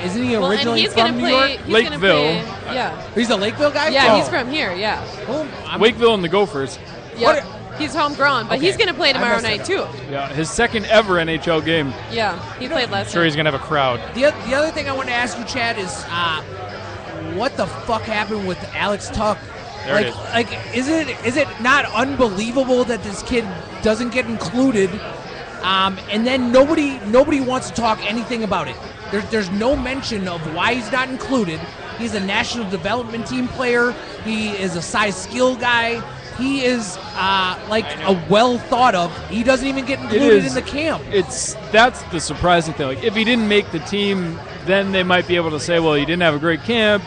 Isn't he originally and he's from gonna New play, York? He's Lakeville. Gonna play, yeah. He's a Lakeville guy? Yeah, Oh. he's from here, yeah. Oh, Wakeville and the Gophers. Yep. He's homegrown, but Okay. he's going to play tomorrow I messed night, too. Yeah, his second ever NHL game. Yeah, he played last Sure, night. he's gonna have a crowd. The other thing I want to ask you, Chad, is what the fuck happened with Alex Tuck? There it is. Is it not unbelievable that this kid doesn't get included, and then nobody wants to talk anything about it? There's no mention of why he's not included. He's a national development team player. He is a size skill guy. He is a well thought of. He doesn't even get included in the camp. That's the surprising thing. Like, if he didn't make the team, then they might be able to say, well, he didn't have a great camp.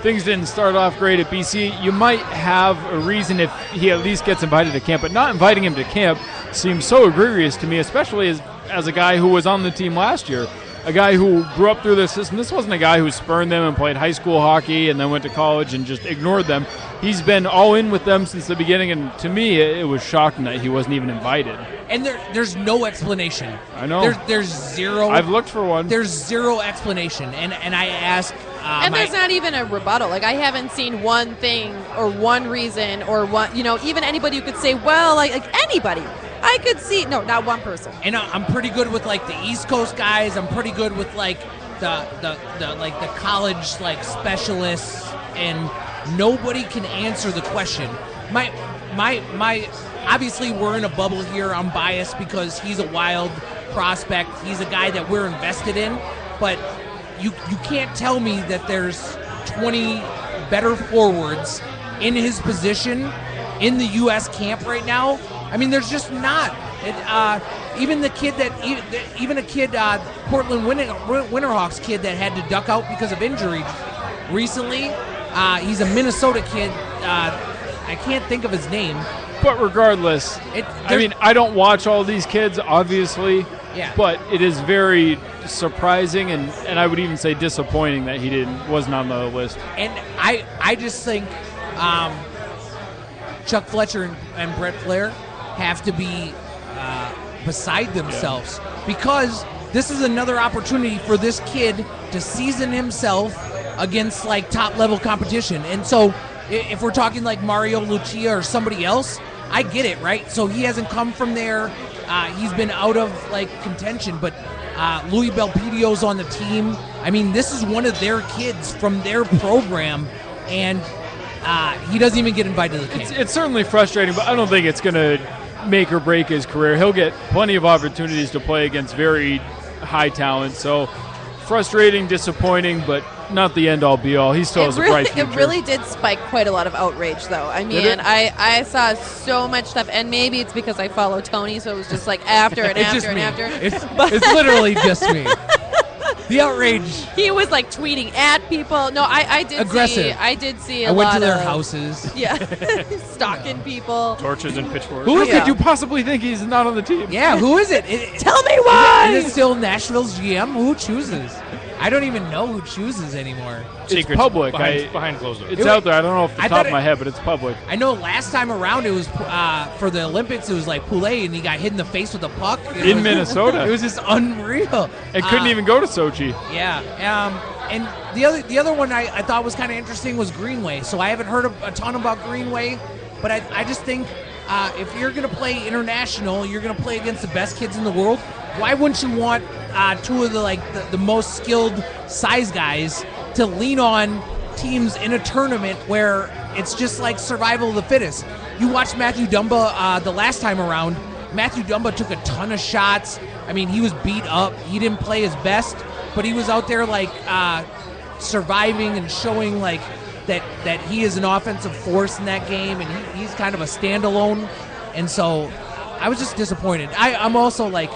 Things didn't start off great at BC. You might have a reason if he at least gets invited to camp, but not inviting him to camp seems so egregious to me, especially as a guy who was on the team last year. A guy who grew up through the system. This wasn't a guy who spurned them and played high school hockey and then went to college and just ignored them. He's been all in with them since the beginning, and to me, it was shocking that he wasn't even invited. And there's no explanation. I know. There's zero. I've looked for one. There's zero explanation, and I ask. And there's not even a rebuttal. Like, I haven't seen one thing or one reason or one, even anybody who could say, well, like anybody. I could see, no, not one person. And I'm pretty good with like the East Coast guys. I'm pretty good with like the college specialists, and nobody can answer the question. My obviously we're in a bubble here. I'm biased because he's a Wild prospect. He's a guy that we're invested in, but you can't tell me that there's 20 better forwards in his position in the U.S. camp right now. I mean, there's just not. Even the kid even a kid, Portland Winterhawks kid that had to duck out because of injury recently. He's a Minnesota kid. I can't think of his name. But regardless, I don't watch all these kids, obviously. Yeah. But it is very surprising and I would even say disappointing that he wasn't on the list. And I just think Chuck Fletcher and Brett Flair have to be beside themselves because this is another opportunity for this kid to season himself against like top level competition. And so if we're talking like Mario Lucia or somebody else, I get it, right? So he hasn't come from there. He's been out of like contention, but Louis Belpedio's on the team. I mean, this is one of their kids from their program, and he doesn't even get invited to the game. It's certainly frustrating, but I don't think it's going to make or break his career. He'll get plenty of opportunities to play against very high talent. So frustrating, disappointing, but not the end-all, be-all. He still has a bright future. It really did spike quite a lot of outrage, though. I mean, I saw so much stuff, and maybe it's because I follow Tony, so it was just like after and after and after. It's literally just me. The outrage. He was like tweeting at people. No, I did aggressive. I did see. I went to their houses. Yeah, stalking people. Torches and pitchforks. Who could you possibly think he's not on the team? Yeah, who is it? Tell me why. Is it still Nashville's GM? Who chooses? I don't even know who chooses anymore. It's public. Behind closed doors. It's out there. I don't know off the top of my head, but it's public. I know last time around it was for the Olympics. It was like Poulet, and he got hit in the face with a puck in Minnesota. It was just unreal. And couldn't even go to Sochi. Yeah. And the other one I thought was kind of interesting was Greenway. So I haven't heard a ton about Greenway, but I just think if you're going to play international, you're going to play against the best kids in the world. Why wouldn't you want two of the most skilled size guys to lean on teams in a tournament where it's just like survival of the fittest? You watched Matthew Dumba the last time around. Matthew Dumba took a ton of shots. I mean, he was beat up. He didn't play his best, but he was out there like surviving and showing like that he is an offensive force in that game, and he's kind of a standalone. And so I was just disappointed. I'm also like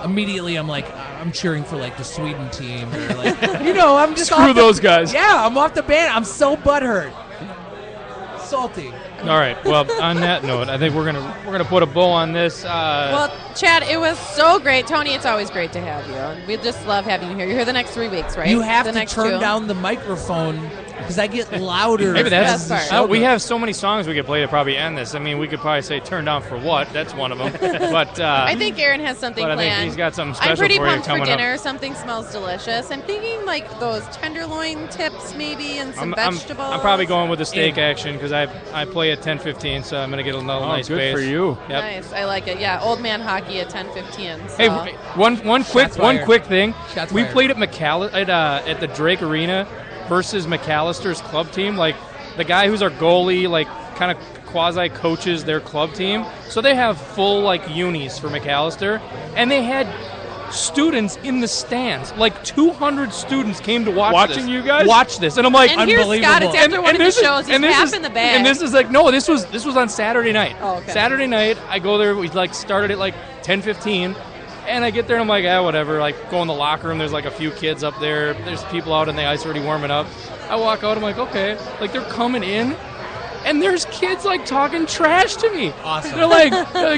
immediately I'm cheering for like the Sweden team or like I'm just screw those guys. Yeah, I'm off the band. I'm so butthurt. Salty. All right. Well, on that note, I think we're gonna put a bow on this. Well, Chad, it was so great. Tony, it's always great to have you. We just love having you here. You're here the next 3 weeks, right? You have to turn down the microphone because I get louder. Maybe that's the part. We have so many songs we could play to probably end this. I mean, we could probably say "Turn Down for What." That's one of them. But I think Aaron has something planned. I think he's got something special I'm pretty for you pumped for coming dinner. up. Something smells delicious. I'm thinking like those tenderloin tips, maybe, and some vegetables. I'm probably going with the steak action because I play at 10:15, so I'm gonna get a nice good base. for you. Yep. Nice, I like it. Yeah, old man hockey at 10:15. So. Hey, one quick thing. Shots We fired. played at the Drake Arena versus McAllister's club team. Like the guy who's our goalie, like kind of quasi coaches their club team. So they have full like unis for McAllister, and they had students in the stands. Like 200 students came to watch you guys watch this, and I'm like, and here's Scott. It's after one of the shows. He's half in the bag. And this is like, no, this was on Saturday night. Oh, okay. Saturday night, I go there. We like started at like 10:15. And I get there and I'm like, whatever. Like, go in the locker room. There's like a few kids up there. There's people out in the ice already warming up. I walk out. I'm like, okay. Like, they're coming in. And there's kids, like, talking trash to me. Awesome. They're like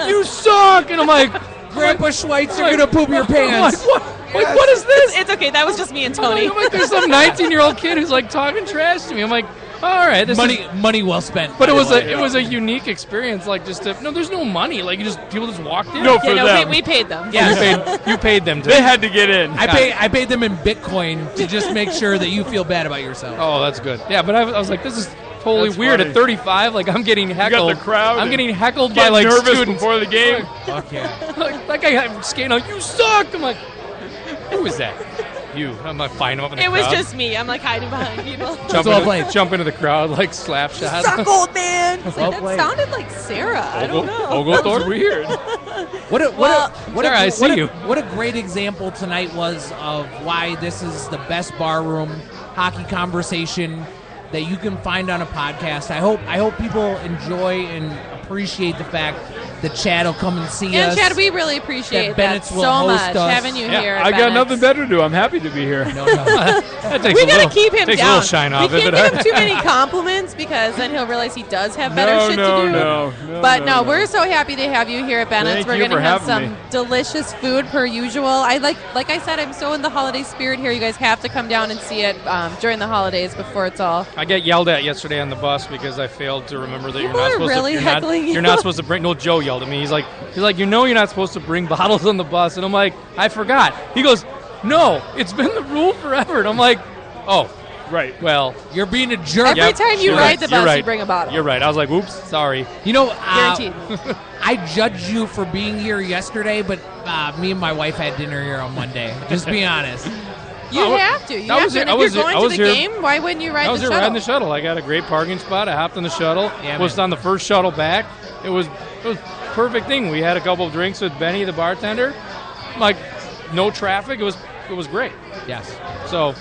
you suck. And I'm like, Grandpa Schweitz, you're going to poop your pants. I'm like, what? Like, what is this? It's okay. That was just me and Tony. I'm like, there's some 19-year-old kid who's, like, talking trash to me. I'm like, all right. Money well spent. But it was a unique experience, like just to, no, there's no money, like people just walked in. No, for them. We paid them. Yeah, you paid them. They had to get in. I paid them in Bitcoin to just make sure that you feel bad about yourself. Oh, that's good. Yeah, but I was like, this is totally That's weird. funny. At 35, like I'm getting heckled. You got the crowd. I'm getting heckled by Get like nervous students before the game. Fuck yeah. Like that guy I'm skating on. You suck. I'm like, who is that? You. I'm like finding him up in the It was crowd. just me. I'm like hiding behind people. Jump into the crowd like slap shot. Suck, old man. It's Well like, that played. sounded like Sarah. I don't know. That was weird. What a great example tonight was of why this is the best barroom hockey conversation that you can find on a podcast. I hope people enjoy and appreciate the fact the Chad will come and see And us. Chad, we really appreciate That Bennett's that will so host much, us. having you here. at I got Bennett's. nothing better to do. I'm happy to be here. No. That takes We a gotta little, keep him takes down. a little shine off we of can't it. give him too many compliments because then he'll realize he does have better No, shit no, to do. no, But no. we're so happy to have you here at Bennett's. Thank We're you gonna for have having some me. delicious food per usual. I like I said, I'm so in the holiday spirit here. You guys have to come down and see it during the holidays before it's all. I got yelled at yesterday on the bus because I failed to remember that People you're not are supposed really to. heckling you. You're not supposed to bring. No, Joe yelled at me. He's like, you know, you're not supposed to bring bottles on the bus, and I'm like, I forgot. He goes, no, it's been the rule forever, and I'm like, oh, Right. well, You're being a jerk. Every Yep, time you you're ride right, the you're bus, right. you bring a bottle. You're right. I was like, oops, sorry. You know, Guaranteed. I judged you for being here yesterday, but me and my wife had dinner here on Monday. Just be honest. You I- have to. You I have was to. here- And I if was you're here- going I to was the here- game, why wouldn't you ride I was the here shuttle? riding the shuttle. I got a great parking spot. I hopped on the shuttle. Yeah, Was man. on the first shuttle back. It was perfect thing. We had a couple of drinks with Benny, the bartender. Like, no traffic. It was great. Yes. So,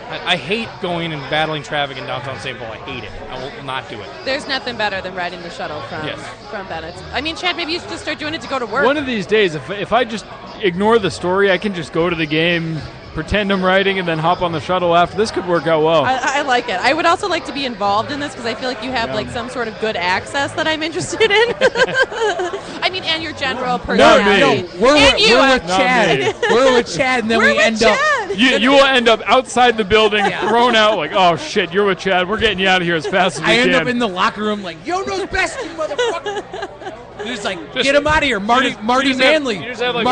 I hate going and battling traffic in downtown St. Paul. I hate it. I will not do it. There's nothing better than riding the shuttle Yes. from Bennett's. I mean, Chad, maybe you should just start doing it to go to work. One of these days, if I just ignore the story, I can just go to the game, pretend I'm riding, and then hop on the shuttle after. This could work out well. I like it. I would also like to be involved in this because I feel like you have like some sort of good access that I'm interested in. I mean, and your general personality. me. We're and with, you. we're with Not Chad. me. We're with Chad, and then We're we with end up. Chad. You will end up outside the building, thrown out like, oh shit, you're with Chad. We're getting you out of here as fast as we I end can. up in the locker room like, yo knows best, you motherfucker. He's like, get him out of here, Marty just- Marty you just have- Manley. you just have, like,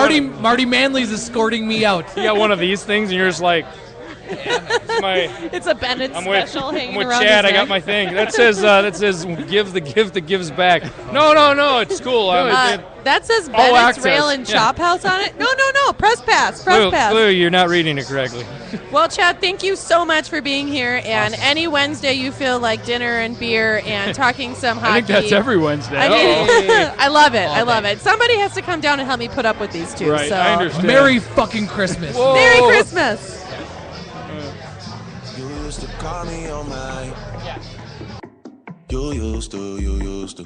Marty Manley's escorting me out. You got one of these things, and you're just like, it's my. It's a Bennett I'm with, special hanging I'm with around Chad. his I got neck. my thing. That says give the gift that gives back. No, it's cool. That says All Bennett's access. Rail and Chop House on it. No. Press pass. Clearly, you're not reading it correctly. Well, Chad, thank you so much for being here. And any Wednesday you feel like dinner and beer and talking some hockey. I think that's every Wednesday. I mean, Uh-oh. I love it. I All love day. it. Somebody has to come down and help me put up with these two. Right, so. I understand. Merry fucking Christmas. Whoa. Merry Christmas. You used to call me on my. You used to.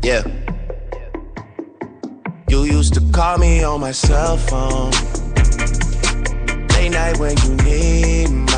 Yeah. You used to call me on my cell phone. Late night when you need me.